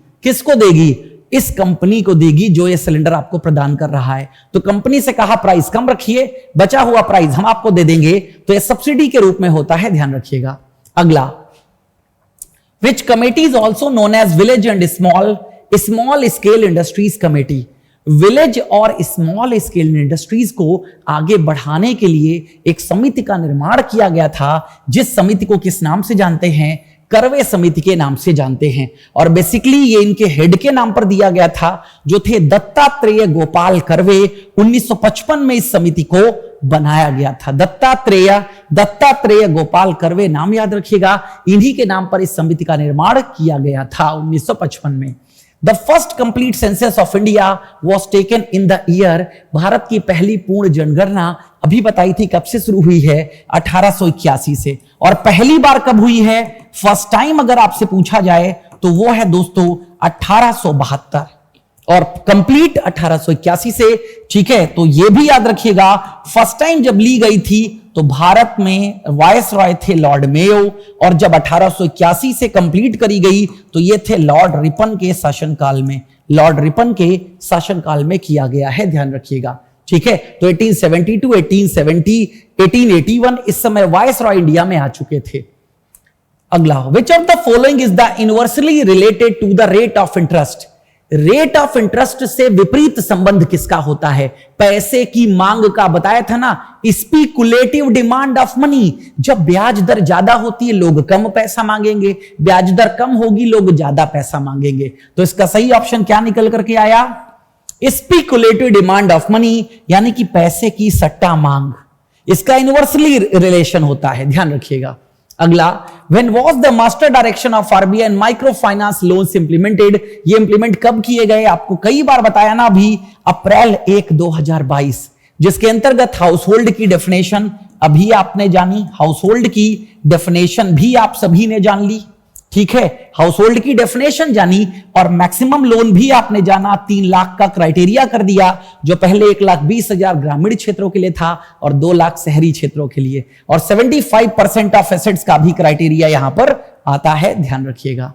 A: इस कंपनी को देगी जो ये सिलेंडर आपको प्रदान कर रहा है। तो कंपनी से कहा प्राइस कम रखिए, बचा हुआ प्राइस हम आपको दे देंगे, तो ये सब्सिडी के रूप में होता है, ध्यान रखिएगा। अगला, which committee is also known as village and small scale industries committee. Village और स्मॉल स्केल इंडस्ट्रीज को आगे बढ़ाने के लिए एक समिति का निर्माण किया गया था, जिस समिति को किस नाम से जानते हैं? करवे समिति के नाम से जानते हैं। और बेसिकली ये इनके हेड के नाम पर दिया गया था, जो थे दत्तात्रेय गोपाल करवे। 1955 में इस समिति को बनाया गया था। दत्तात्रेय गोपाल करवे, नाम याद रखिएगा, इन्हीं के नाम पर इस समिति का निर्माण किया गया था 1955 में। The first complete census of India was taken in the year, Bharat की पहली पूर्ण जनगणना अभी बताई थी कब से शुरू हुई है? 1881 से। और पहली बार कब हुई है? फर्स्ट टाइम अगर आपसे पूछा जाए तो वो है दोस्तों 1872 और कंप्लीट 1881 से। ठीक है, तो ये भी याद रखिएगा, फर्स्ट टाइम जब ली गई थी तो भारत में वायस रॉय थे लॉर्ड मेयो, और जब 1881 से कंप्लीट करी गई तो ये थे लॉर्ड रिपन के शासनकाल में। लॉर्ड रिपन के शासनकाल में किया गया है, ध्यान रखिएगा। ठीक है, तो 1872, 1870, 1881 इस समय वायस रॉय इंडिया में आ चुके थे। अगला, which of the following is the inversely related to the rate of interest. Rate of interest से विपरीत संबंध किसका होता है? पैसे की मांग का। बताया था ना, स्पेकुलेटिव डिमांड ऑफ मनी। जब ब्याज दर ज्यादा होती है लोग कम पैसा मांगेंगे, ब्याज दर कम होगी लोग ज्यादा पैसा मांगेंगे। तो इसका सही ऑप्शन क्या निकल करके आया? स्पेकुलेटिव डिमांड ऑफ मनी, यानी कि पैसे की सट्टा मांग। इसका इनवर्सली रिलेशन होता है, ध्यान रखिएगा। अगला, when was the master direction of RBI and micro finance loans implemented? ये इंप्लीमेंट कब किए गए? आपको कई बार बताया ना अभी, अप्रैल 1, 2022, जिसके अंतर्गत हाउस होल्ड की डेफिनेशन अभी आपने जानी, हाउस होल्ड की डेफिनेशन भी आप सभी ने जान ली। ठीक है, हाउस होल्ड की डेफिनेशन जानी और मैक्सिमम लोन भी आपने जाना। 3 लाख का क्राइटेरिया कर दिया, जो पहले 1,20,000 ग्रामीण क्षेत्रों के लिए था और 2 लाख शहरी क्षेत्रों के लिए, और 75% ऑफ एसेट्स का भी क्राइटेरिया यहां पर आता है, ध्यान रखिएगा।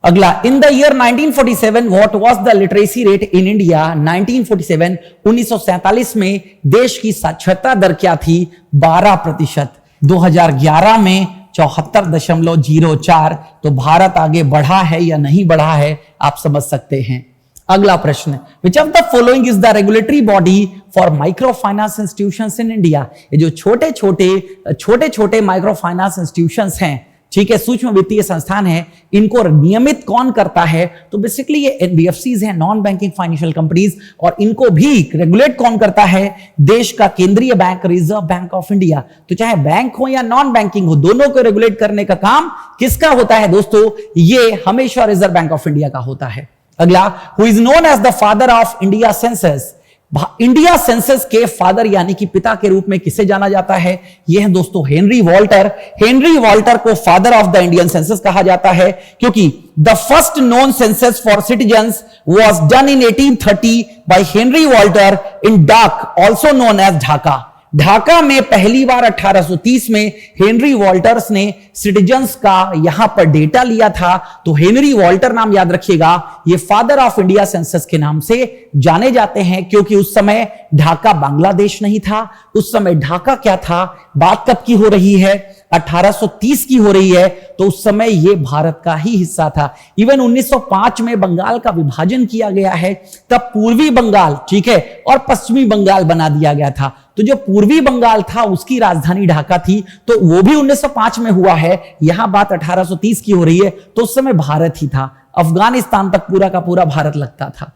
A: अगला, in the year 1947 what was the literacy rate in India? 1947 1947 में देश की साक्षरता दर क्या थी? 12%। 2011 में 74.04। तो भारत आगे बढ़ा है या नहीं बढ़ा है, आप समझ सकते हैं। अगला प्रश्न, which of the following is the regulatory body for micro finance institutions in India? ये जो छोटे छोटे माइक्रो फाइनेंस इंस्टीट्यूशंस हैं, ठीक है, सूक्ष्म वित्तीय संस्थान है, इनको नियमित कौन करता है? तो बेसिकली ये एनबीएफसीज हैं, नॉन बैंकिंग फाइनेंशियल कंपनीज, और इनको भी रेगुलेट कौन करता है? देश का केंद्रीय bank, reserve Bank of India. तो चाहे बैंक हो या नॉन बैंकिंग हो, दोनों को रेगुलेट करने का काम किसका होता है दोस्तों? ये हमेशा रिजर्व बैंक ऑफ इंडिया का होता है। अगला, who is known as the father of India census? India census के फादर यानी कि पिता के रूप में किसे जाना जाता है? यह है दोस्तों हेनरी वॉल्टर। हेनरी वॉल्टर को father of the Indian census कहा जाता है, क्योंकि the first known census for citizens was done in 1830 by Henry Walter in Dacca, also known as Dhaka. Dhaka में पहली बार 1830 में हेनरी वॉल्टर्स ने सिटीजन्स का यहां पर डेटा लिया था। तो हेनरी वॉल्टर नाम याद रखिएगा, ये फादर ऑफ इंडिया सेंसस के नाम से जाने जाते हैं, क्योंकि उस समय ढाका बांग्लादेश नहीं था। उस समय ढाका क्या था? बात कब की हो रही है? 1830 की हो रही है। तो तो उस समय ये भारत का ही हिस्सा था। इवन 1905 में बंगाल का विभाजन किया गया है, तब पूर्वी बंगाल, ठीक है, और पश्चिमी बंगाल बना दिया गया था। तो जो पूर्वी बंगाल था उसकी राजधानी ढाका थी, तो वो भी 1905 में हुआ है। यहां बात 1830 की हो रही है, तो उस समय भारत ही था। अफगानिस्तान तक पूरा का पूरा भारत लगता था।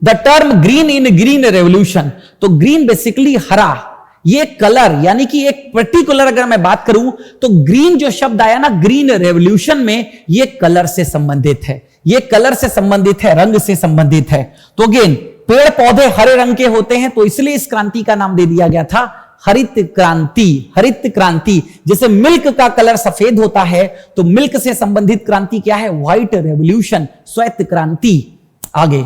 A: The term green in green revolution, तो ग्रीन बेसिकली हरा, ये कलर, यानी कि एक पर्टिकुलर अगर मैं बात करूं तो ग्रीन जो शब्द आया ना ग्रीन रेवोल्यूशन में, ये कलर से संबंधित है, ये कलर से संबंधित है, रंग से संबंधित है। तो अगेन पेड़ पौधे हरे रंग के होते हैं, तो इसलिए इस क्रांति का नाम दे दिया गया था हरित क्रांति। हरित क्रांति, जैसे मिल्क का कलर सफेद होता है, तो मिल्क से संबंधित क्रांति क्या है? व्हाइट रेवोल्यूशन, श्वेत क्रांति। आगे,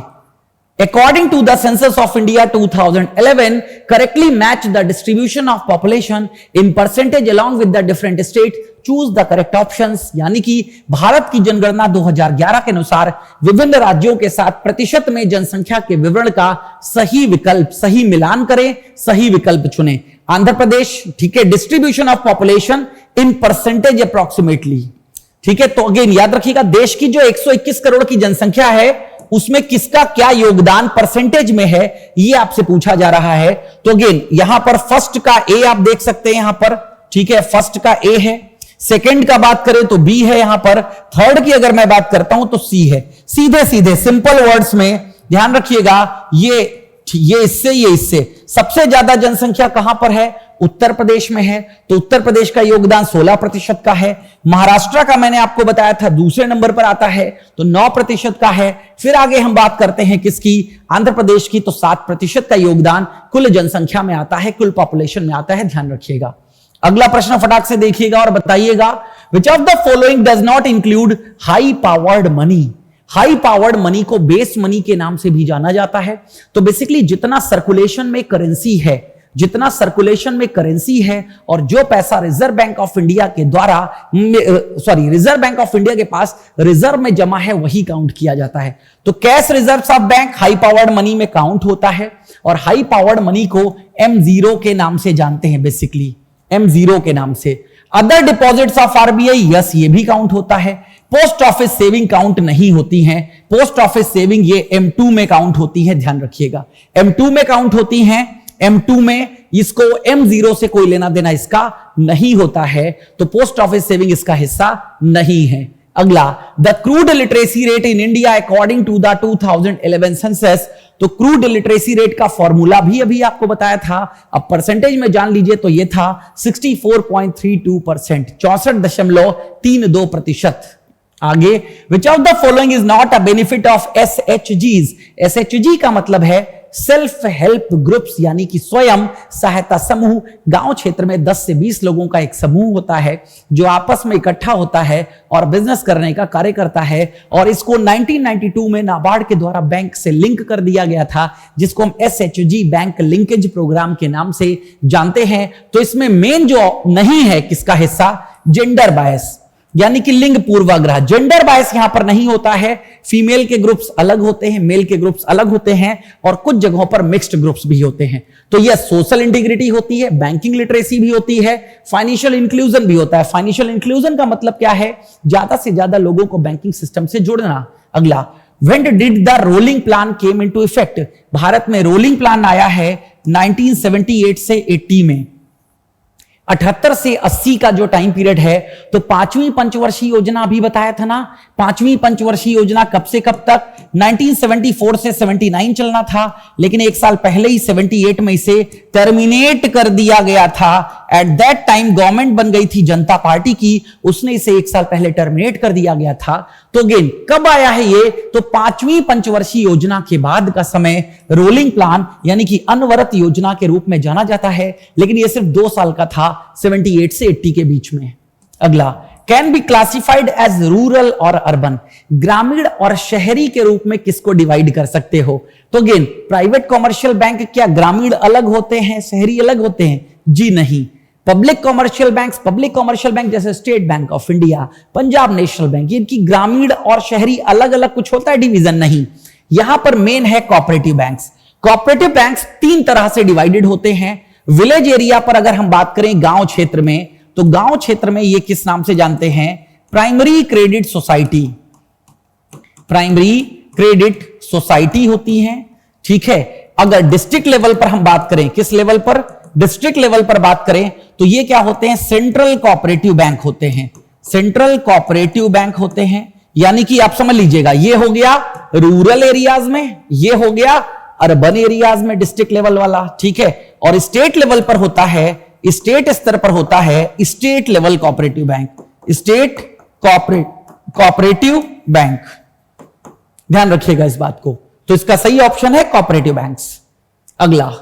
A: according to the census of India 2011 correctly match the distribution of population in percentage along with the different states, choose the correct options। यानी कि भारत की जनगणना 2011 के अनुसार विभिन्न राज्यों के साथ प्रतिशत में जनसंख्या के विवरण का सही विकल्प, सही मिलान करें, सही विकल्प चुनें। आंध्र प्रदेश, ठीक है, distribution of population in percentage approximately, ठीक है। तो अगेन याद रखिएगा, देश की जो 121 करोड़ की जनसंख्या है उसमें किसका क्या योगदान परसेंटेज में है, ये आपसे पूछा जा रहा है। तो अगेन यहां पर फर्स्ट का ए आप देख सकते हैं यहां पर, ठीक है, फर्स्ट का ए है। सेकंड का बात करें तो बी है यहां पर। थर्ड की अगर मैं बात करता हूं तो सी है। सीधे सीधे सिंपल वर्ड्स में ध्यान रखिएगा, ये इससे सबसे ज्यादा जनसंख्या कहां पर है? उत्तर प्रदेश में है, तो उत्तर प्रदेश का योगदान 16% का है। महाराष्ट्र का मैंने आपको बताया था दूसरे नंबर पर आता है, तो 9% का है। फिर आगे हम बात करते हैं किसकी? आंध्र प्रदेश की, तो 7% का योगदान कुल जनसंख्या में आता है, कुल पॉपुलेशन में आता है। ध्यान रखिएगा। अगला प्रश्न फटाक से देखिएगा और बताइएगा, विच of the following does not include high powered money? High powered money को बेस मनी के नाम से भी जाना जाता है। तो बेसिकली जितना सर्कुलेशन में करेंसी है, जितना सर्कुलेशन में करेंसी है और जो पैसा रिजर्व बैंक ऑफ इंडिया के द्वारा रिजर्व बैंक ऑफ इंडिया के पास रिजर्व में जमा है, वही काउंट किया जाता है। तो cash reserves of bank high powered money में काउंट होता है, और हाई पावर्ड मनी को M0 के नाम से जानते हैं, बेसिकली M0 के नाम से। Other deposits of RBI, yes, ये भी काउंट होता है। पोस्ट ऑफिस सेविंग काउंट नहीं होती हैं। पोस्ट ऑफिस सेविंग ये M2 में काउंट होती है, ध्यान रखिएगा, M2 में काउंट होती हैं। M2 में इसको M0 से कोई लेना देना इसका नहीं होता है, तो पोस्ट ऑफिस सेविंग इसका हिस्सा नहीं है। अगला, the crude literacy rate in India according to the 2011 census. तो क्रूड लिटरेसी रेट का फॉर्मूला भी अभी आपको बताया था, अब परसेंटेज में जान लीजिए तो ये था 64.32%, 64.32%। आगे, विच of the following is not a benefit of SHGs? SHG का मतलब है सेल्फ हेल्प ग्रुप्स, यानी कि स्वयं सहायता समूह। गांव क्षेत्र में 10 से 20 लोगों का एक समूह होता है जो आपस में इकट्ठा होता है और बिजनेस करने का कार्य करता है, और इसको 1992 में नाबार्ड के द्वारा बैंक से लिंक कर दिया गया था, जिसको हम SHG बैंक लिंकेज प्रोग्राम के नाम से जानते हैं। तो इसमें मेन जो नहीं है किसका हिस्सा? जेंडर बायस, यानी कि लिंग पूर्वाग्रह। जेंडर बायस यहां पर नहीं होता है। फीमेल के ग्रुप्स अलग होते हैं, मेल के ग्रुप्स अलग होते हैं, और कुछ जगहों पर मिक्स्ड ग्रुप्स भी होते हैं। तो यह सोशल इंटीग्रिटी होती है, बैंकिंग लिटरेसी भी होती है, फाइनेंशियल इंक्लूजन भी होता है। फाइनेंशियल इंक्लूजन का मतलब क्या है? ज्यादा से ज्यादा लोगों को बैंकिंग सिस्टम से जोड़ना। अगला, when did the rolling plan came into effect? Bharat में रोलिंग प्लान आया है 1978 से 80 में। 78 से 80 का जो टाइम पीरियड है, तो 5वीं पंचवर्षीय योजना अभी बताया था ना, 5वीं पंचवर्षीय योजना कब से कब तक? 1974 से 79 चलना था, लेकिन एक साल पहले ही 78 में इसे टर्मिनेट कर दिया गया था। एट दैट टाइम गवर्नमेंट बन गई थी जनता पार्टी की, उसने इसे एक साल पहले टर्मिनेट कर दिया गया था। तो अगेन कब आया है ये? तो 5वीं पंचवर्षीय योजना के बाद का समय रोलिंग प्लान, यानी कि अनवरत योजना के रूप में जाना जाता है, लेकिन ये सिर्फ 2 साल का था, 78 से 80 के बीच में। अगला, can be classified as rural और अर्बन? ग्रामीण और शहरी के रूप में किसको डिवाइड कर सकते हो? तो अगेन, प्राइवेट कॉमर्शियल बैंक क्या ग्रामीण अलग होते हैं, शहरी अलग होते हैं? जी नहीं। पब्लिक कॉमर्शियल बैंक जैसे state bank of India, Punjab national bank, इनकी ग्रामीण और शहरी अलग अलग कुछ होता है, डिवीजन नहीं। यहां पर मेन है कोऑपरेटिव बैंक्स। कोऑपरेटिव बैंक्स 3 तरह से डिवाइडेड होते हैं। विलेज एरिया पर अगर हम बात करें, गांव क्षेत्र में, तो गांव क्षेत्र में ये किस नाम से जानते हैं? Primary credit society. Primary credit society होती है, ठीक है। अगर डिस्ट्रिक्ट लेवल पर हम बात करें, किस लेवल पर? डिस्ट्रिक्ट लेवल पर बात करें तो ये क्या होते हैं? सेंट्रल कोऑपरेटिव बैंक होते हैं। सेंट्रल कोऑपरेटिव बैंक होते हैं, यानी कि आप समझ लीजिएगा, ये हो गया रूरल एरियाज में, ये हो गया अर्बन एरियाज में डिस्ट्रिक्ट लेवल वाला, ठीक है। और स्टेट लेवल पर होता है, स्टेट स्तर पर होता है state level cooperative bank, state cooperative bank. ध्यान रखिएगा इस बात को। तो इसका सही ऑप्शन है कोऑपरेटिव बैंक्स। अगला,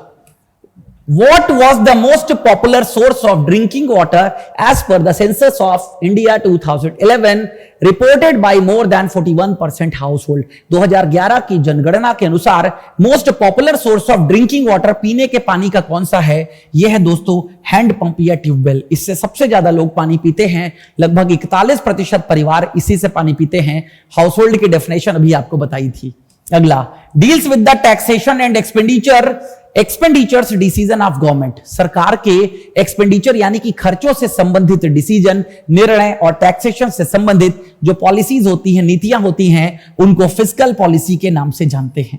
A: What was the most popular source of drinking water as per the census of India 2011 reported by more than 41% household? 2011 की जनगणना के अनुसार most popular source of drinking water, पीने के पानी का कौन सा है? यह है दोस्तों हैंड पंप या ट्यूबवेल। इससे सबसे ज्यादा लोग पानी पीते हैं, लगभग 41% परिवार इसी से पानी पीते हैं। हाउस होल्ड की डेफिनेशन अभी आपको बताई थी। अगला, deals with the taxation and expenditures decision of government. सरकार के एक्सपेंडिचर यानी कि खर्चों से संबंधित डिसीजन, निर्णय और टैक्सेशन से संबंधित जो पॉलिसीज होती हैं, नीतियां होती हैं, उनको फिस्कल पॉलिसी के नाम से जानते हैं।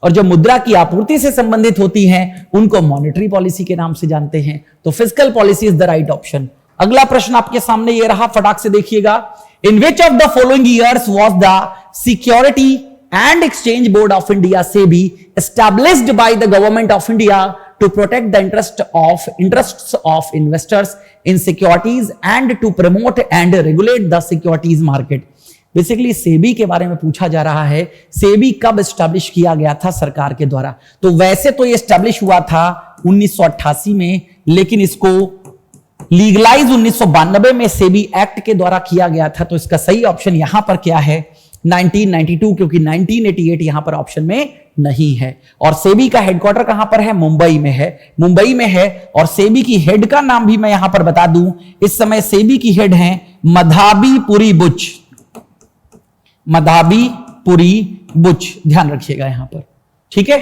A: और जो मुद्रा की आपूर्ति से संबंधित होती हैं, उनको मॉनेटरी पॉलिसी के नाम से जानते हैं। तो fiscal policy is the right option. अगला प्रश्न आपके सामने ये रहा, फटाक से देखिएगा। In which of the following years was the security and Exchange Board of India SEBI established by the government of India to protect the interests of investors in securities and to promote and regulate the securities market? Basically SEBI के बारे में पूछा जा रहा है। सेबी कब एस्टैब्लिश किया गया था सरकार के द्वारा? तो वैसे तो ये एस्टैब्लिश हुआ था 1988 में, लेकिन इसको लीगलाइज 1992 में सेबी एक्ट के द्वारा किया गया था। तो इसका सही ऑप्शन यहां पर क्या है? 1992, क्योंकि 1988 यहां पर ऑप्शन में नहीं है। और सेबी का हेडक्वार्टर कहां पर है? मुंबई में है, मुंबई में है। और सेबी की हेड का नाम भी मैं यहां पर बता दूं, इस समय सेबी की हेड हैं मधाबीपुरी बुच, मधाबीपुरी बुच। ध्यान रखिएगा यहां पर, ठीक है।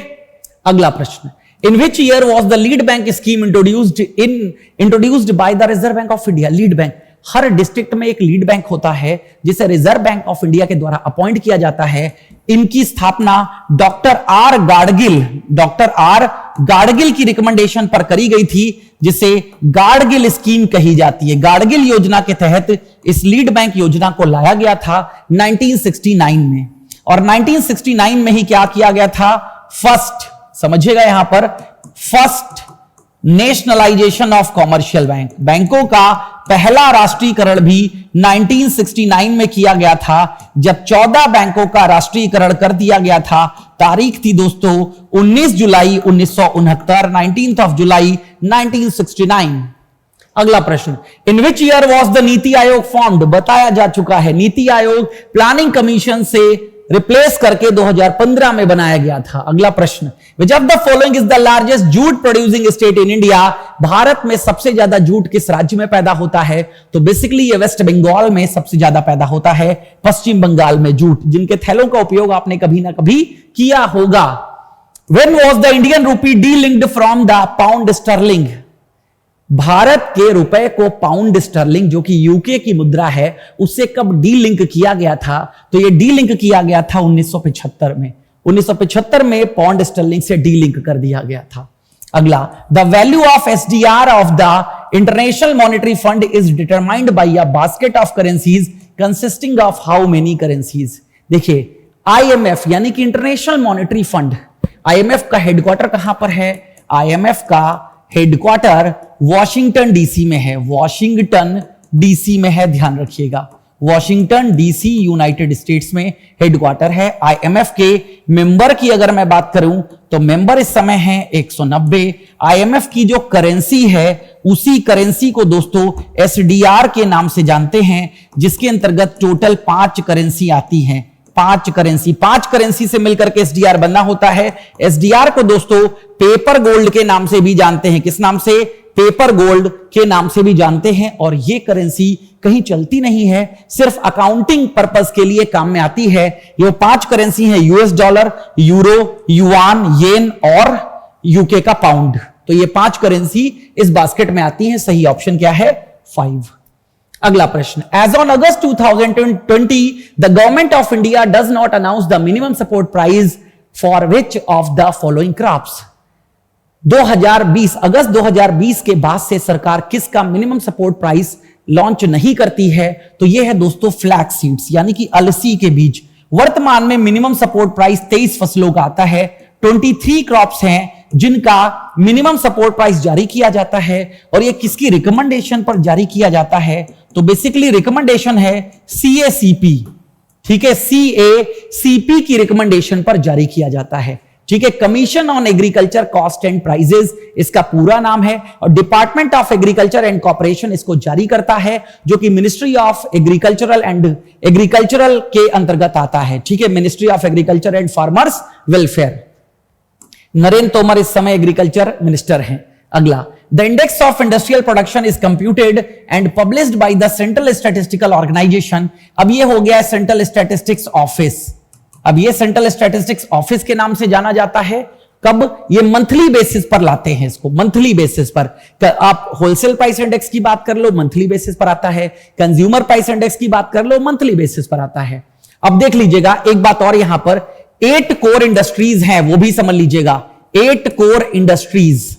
A: अगला प्रश्न, in which year was the lead bank scheme introduced by the Reserve Bank of India? Lead bank, हर डिस्ट्रिक्ट में एक लीड बैंक होता है जिसे रिजर्व बैंक ऑफ इंडिया के द्वारा अपॉइंट किया जाता है। इनकी स्थापना डॉक्टर आर गाडगिल की रिकमेंडेशन पर करी गई थी, जिसे गाडगिल स्कीम कही जाती है। गाडगिल योजना के तहत इस लीड बैंक योजना को लाया गया था 1969 में। और 1969 में ही क्या किया गया था? फर्स्ट, समझिएगा यहां पर, first nationalisation of commercial bank. बैंकों का पहला राष्ट्रीयकरण भी 1969 में किया गया था, जब 14 बैंकों का राष्ट्रीयकरण कर दिया गया था। तारीख थी दोस्तों 19 जुलाई 1969, 19th of July 1969। अगला प्रश्न, in which year was the नीति आयोग फॉर्म्ड? बताया जा चुका है, नीति आयोग प्लानिंग कमीशन से रिप्लेस करके 2015 में बनाया गया था। अगला प्रश्न, which of the following is the largest jute producing state in India? Bharat में सबसे ज्यादा जूट किस राज्य में पैदा होता है? तो बेसिकली ये वेस्ट बंगाल में सबसे ज्यादा पैदा होता है, पश्चिम बंगाल में जूट, जिनके थैलों का उपयोग आपने कभी ना कभी किया होगा। When was the Indian rupee de-linked from the pound sterling? Bharat के रुपए को पाउंड स्टर्लिंग, जो कि यूके की मुद्रा है, उससे कब डी लिंक किया गया था? तो यह डी लिंक किया गया था 1975 में। 1975 में पाउंड स्टर्लिंग से डी लिंक कर दिया गया था। अगला, the value of SDR of the international monetary fund is determined by a basket of currencies consisting of how many currencies? देखिए, आईएमएफ यानी कि इंटरनेशनल मॉनेटरी फंड, आईएमएफ का हेडक्वार्टर कहां पर है? आईएमएफ का हेडक्वार्टर वॉशिंगटन डीसी में है, वॉशिंगटन डीसी में है। ध्यान रखिएगा, वॉशिंगटन डीसी यूनाइटेड स्टेट्स में हेडक्वार्टर है। आईएमएफ के मेंबर की अगर मैं बात करूं तो मेंबर इस समय है 190। आईएमएफ की जो करेंसी है, उसी करेंसी को दोस्तों एसडीआर के नाम से जानते हैं, जिसके अंतर्गत टोटल 5 करेंसी आती हैं। 5 करेंसी से मिलकर के एसडीआर बनना होता है। एसडीआर को दोस्तों पेपर गोल्ड के नाम से भी जानते हैं। किस नाम से? पेपर गोल्ड के नाम से भी जानते हैं। और ये करेंसी कहीं चलती नहीं है, सिर्फ अकाउंटिंग पर्पस के लिए काम में आती है। ये 5 करेंसी है, यूएस डॉलर, यूरो, युआन, येन और यूके का पाउंड। तो ये 5 करेंसी इस बास्केट में आती हैं। सही ऑप्शन क्या है? 5। अगला प्रश्न, as on August 2020 the government of India does not announce the minimum support price for which of the following crops. 2020 अगस्त 2020 के बाद से सरकार किसका मिनिमम सपोर्ट प्राइस लॉन्च नहीं करती है? तो यह है दोस्तों फ्लैक्स सीड्स, यानी कि अलसी के बीज। वर्तमान में मिनिमम सपोर्ट प्राइस 23 फसलों का आता है। 23 क्रॉप्स हैं जिनका मिनिमम सपोर्ट प्राइस जारी किया जाता है, और यह किसकी रिकमेंडेशन पर जारी किया जाता है? तो बेसिकली रिकमेंडेशन है CACP, ठीक है, CACP की रिकमेंडेशन पर जारी किया जाता है, ठीक है। Commission on agriculture cost and prices इसका पूरा नाम है, और department of agriculture and corporation इसको जारी करता है, जो कि मिनिस्ट्री ऑफ एग्रीकल्चरल के अंतर्गत आता है, ठीक है, ministry of agriculture and farmers welfare. Narendra Tomar इस समय एग्रीकल्चर मिनिस्टर हैं। अगला, the index of industrial production is computed and published by the central statistical organisation. अब ये हो गया है सेंट्रल स्टैटिस्टिक्स ऑफिस। अब ये सेंट्रल स्टैटिस्टिक्स ऑफिस के नाम से जाना जाता है। कब? ये मंथली बेसिस पर लाते हैं इसको, मंथली बेसिस पर। आप होलसेल प्राइस इंडेक्स की बात कर लो, मंथली बेसिस पर आता है। कंज्यूमर प्राइस इंडेक्स की बात कर लो, मंथली बेसिस पर आता है। अब देख लीजिएगा एक बात और, यहां पर 8 कोर इंडस्ट्रीज हैं, वो भी समझ लीजिएगा। 8 कोर इंडस्ट्रीज,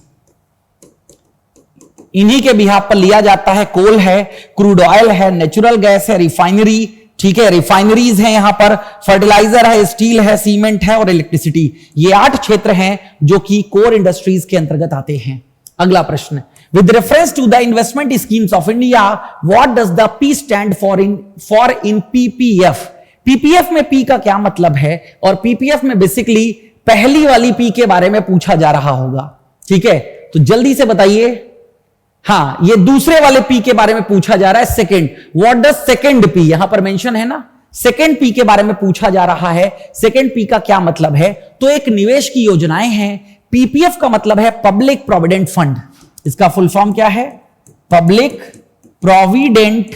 A: इन्हीं के बिहाफ पर लिया जाता है। कोल है, क्रूड ऑयल है, नेचुरल गैस है, रिफाइनरी, ठीक है, रिफाइनरीज हैं यहां पर, फर्टिलाइजर है, स्टील है, सीमेंट है और इलेक्ट्रिसिटी। ये 8 क्षेत्र हैं जो कि कोर इंडस्ट्रीज के अंतर्गत आते हैं। अगला प्रश्न, with reference to the investment schemes of India what does the P stand for in PPF. PPF में पी का क्या मतलब है? और पीपीएफ में बेसिकली पहली वाली पी के बारे में पूछा जा रहा होगा, ठीक है, तो जल्दी से बताइए। हाँ, ये दूसरे वाले पी के बारे में पूछा जा रहा है, second. What does second P, यहां पर मेंशन है ना, सेकंड पी के बारे में पूछा जा रहा है। सेकंड पी का क्या मतलब है? तो एक निवेश की योजनाएं हैं। पीपीएफ का मतलब है पब्लिक प्रोविडेंट फंड। इसका फुल फॉर्म क्या है? Public provident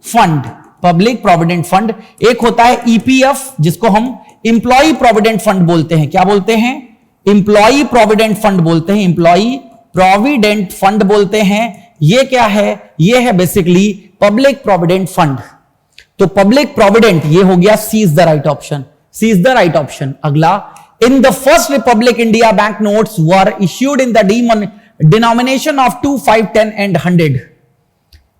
A: fund. Public provident fund. एक होता है ईपीएफ, जिसको हम इंप्लॉई प्रोविडेंट फंड बोलते हैं। क्या बोलते हैं? इंप्लॉई प्रोविडेंट फंड बोलते हैं, इंप्लॉई प्रोविडेंट फंड बोलते हैं। ये क्या है? ये है बेसिकली पब्लिक प्रोविडेंट फंड। तो पब्लिक प्रोविडेंट, ये हो गया, C is the right option, C is the right option. अगला, in the first republic India bank notes were issued in the denomination of 2, 5, 10 and 100।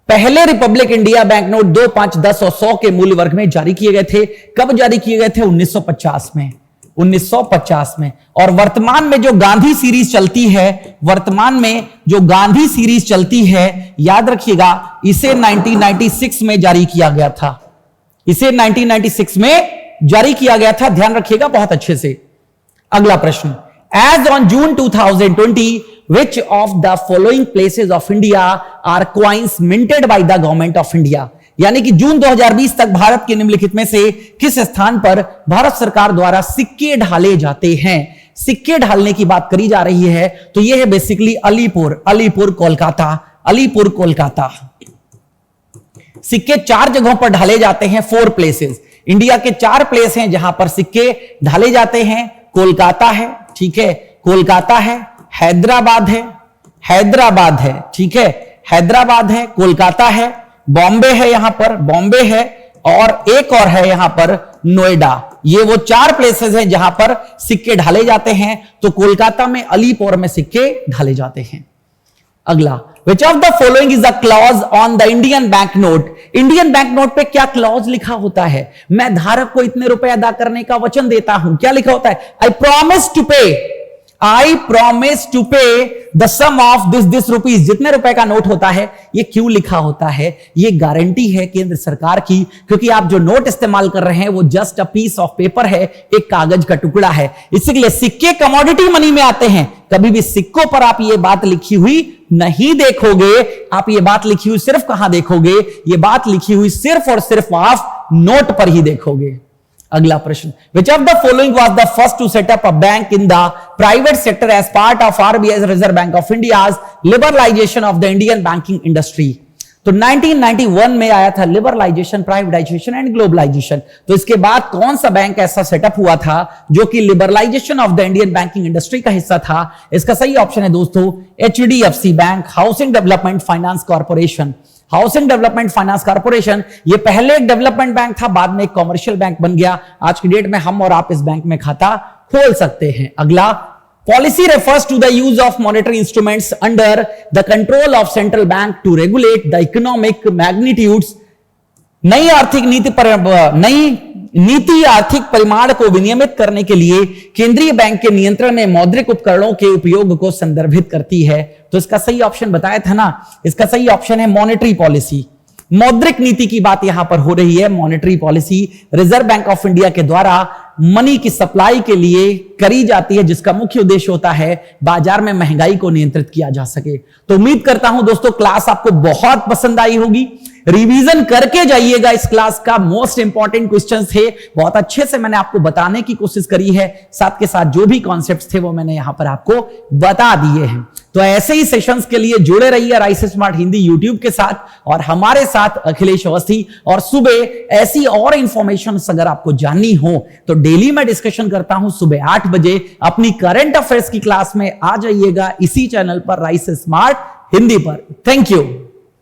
A: पहले रिपब्लिक इंडिया बैंक नोट 2, 5, 10 और 100 के मूल्य वर्ग में जारी किए गए थे। कब जारी किए गए थे? 1950 में, 1950 में। और वर्तमान में जो गांधी सीरीज चलती है, वर्तमान में जो गांधी सीरीज चलती है, याद रखिएगा, इसे 1996 में जारी किया गया था। इसे 1996 में जारी किया गया था, ध्यान रखिएगा बहुत अच्छे से। अगला प्रश्न, as on June 2020 which of the following places of India are coins minted by the government of India। यानी कि जून 2020 तक भारत के निम्नलिखित में से किस स्थान पर भारत सरकार द्वारा सिक्के ढाले जाते हैं? सिक्के ढालने की बात करी जा रही है, तो यह है बेसिकली अलीपुर, अलीपुर कोलकाता, अलीपुर कोलकाता। सिक्के 4 जगहों पर ढाले जाते हैं, 4 प्लेसेस। इंडिया के 4 प्लेस हैं जहां पर सिक्के ढाले जाते हैं। कोलकाता है, ठीक है, कोलकाता है, हैदराबाद है, हैदराबाद है, ठीक है, हैदराबाद है, कोलकाता है, बॉम्बे है, यहां पर बॉम्बे है, और एक और है यहां पर नोएडा। ये वो 4 प्लेसेस हैं जहां पर सिक्के ढाले जाते हैं। तो कोलकाता में, अलीपुर में सिक्के ढाले जाते हैं। अगला, which of the following is a clause on the Indian bank note. Indian bank note पे क्या क्लॉज लिखा होता है? मैं धारक को इतने रुपए अदा करने का वचन देता हूं। क्या लिखा होता है? आई promise to pay, I promise to pay the sum of this rupees. जितने रुपए का नोट होता है, ये क्यों लिखा होता है? ये गारंटी है केंद्र सरकार की, क्योंकि आप जो नोट इस्तेमाल कर रहे हैं वो just a piece of paper है, एक कागज का टुकड़ा है। इसलिए सिक्के कमोडिटी मनी में आते हैं। कभी भी सिक्कों पर आप ये बात लिखी हुई नहीं देखोगे। आप ये बात लिखी हुई सिर्फ कहां देखोगे? ये बात लिखी हुई सिर्फ और सिर्फ आप नोट पर ही देखोगे। अगला प्रश्न, which of the following was the first to set up a bank in the private sector as part of RBI Reserve Bank of India's liberalisation of the Indian banking industry. तो 1991 में आया था लिबरलाइजेशन, प्राइवेटाइजेशन एंड ग्लोबलाइजेशन। तो इसके बाद कौन सा बैंक ऐसा सेटअप हुआ था जो कि liberalisation of the Indian banking industry का हिस्सा था? इसका सही ऑप्शन है दोस्तों HDFC bank, housing development finance corporation. Housing development finance corporation ये पहले एक डेवलपमेंट बैंक था, बाद में एक कॉमर्शियल बैंक बन गया। आज की डेट में हम और आप इस बैंक में खाता खोल सकते हैं। अगला, Policy refers to the use of monetary instruments under the control of central bank to regulate the economic magnitudes। नई नीति आर्थिक परिमाण को विनियमित करने के लिए केंद्रीय बैंक के नियंत्रण में मौद्रिक उपकरणों के उपयोग को संदर्भित करती है। तो इसका सही ऑप्शन बताया था ना, इसका सही ऑप्शन है मॉनेटरी पॉलिसी। मौद्रिक नीति की बात यहां पर हो रही है। Monetary policy reserve Bank of India के द्वारा मनी की सप्लाई के लिए करी जाती है, जिसका मुख्य उद्देश्य होता है बाजार में महंगाई को नियंत्रित किया जा सके। तो उम्मीद करता हूं दोस्तों क्लास आपको बहुत पसंद आई होगी। रिवीजन करके जाइएगा इस क्लास का, मोस्ट इंपॉर्टेंट क्वेश्चंस थे, बहुत अच्छे से मैंने आपको बताने की कोशिश करी है। साथ के साथ जो भी कॉन्सेप्ट्स थे वो मैंने यहां पर आपको बता दिए हैं। तो ऐसे ही सेशंस के लिए जुड़े रहिए राइस स्मार्ट हिंदी यूट्यूब के साथ और हमारे साथ अखिलेश अवस्थी। और सुबह ऐसी और इंफॉर्मेशन अगर आपको जाननी हो तो डेली मैं डिस्कशन करता हूं सुबह 8 बजे अपनी करंट अफेयर्स की क्लास में। आ जाइएगा इसी चैनल पर राइस स्मार्ट हिंदी पर। Thank you.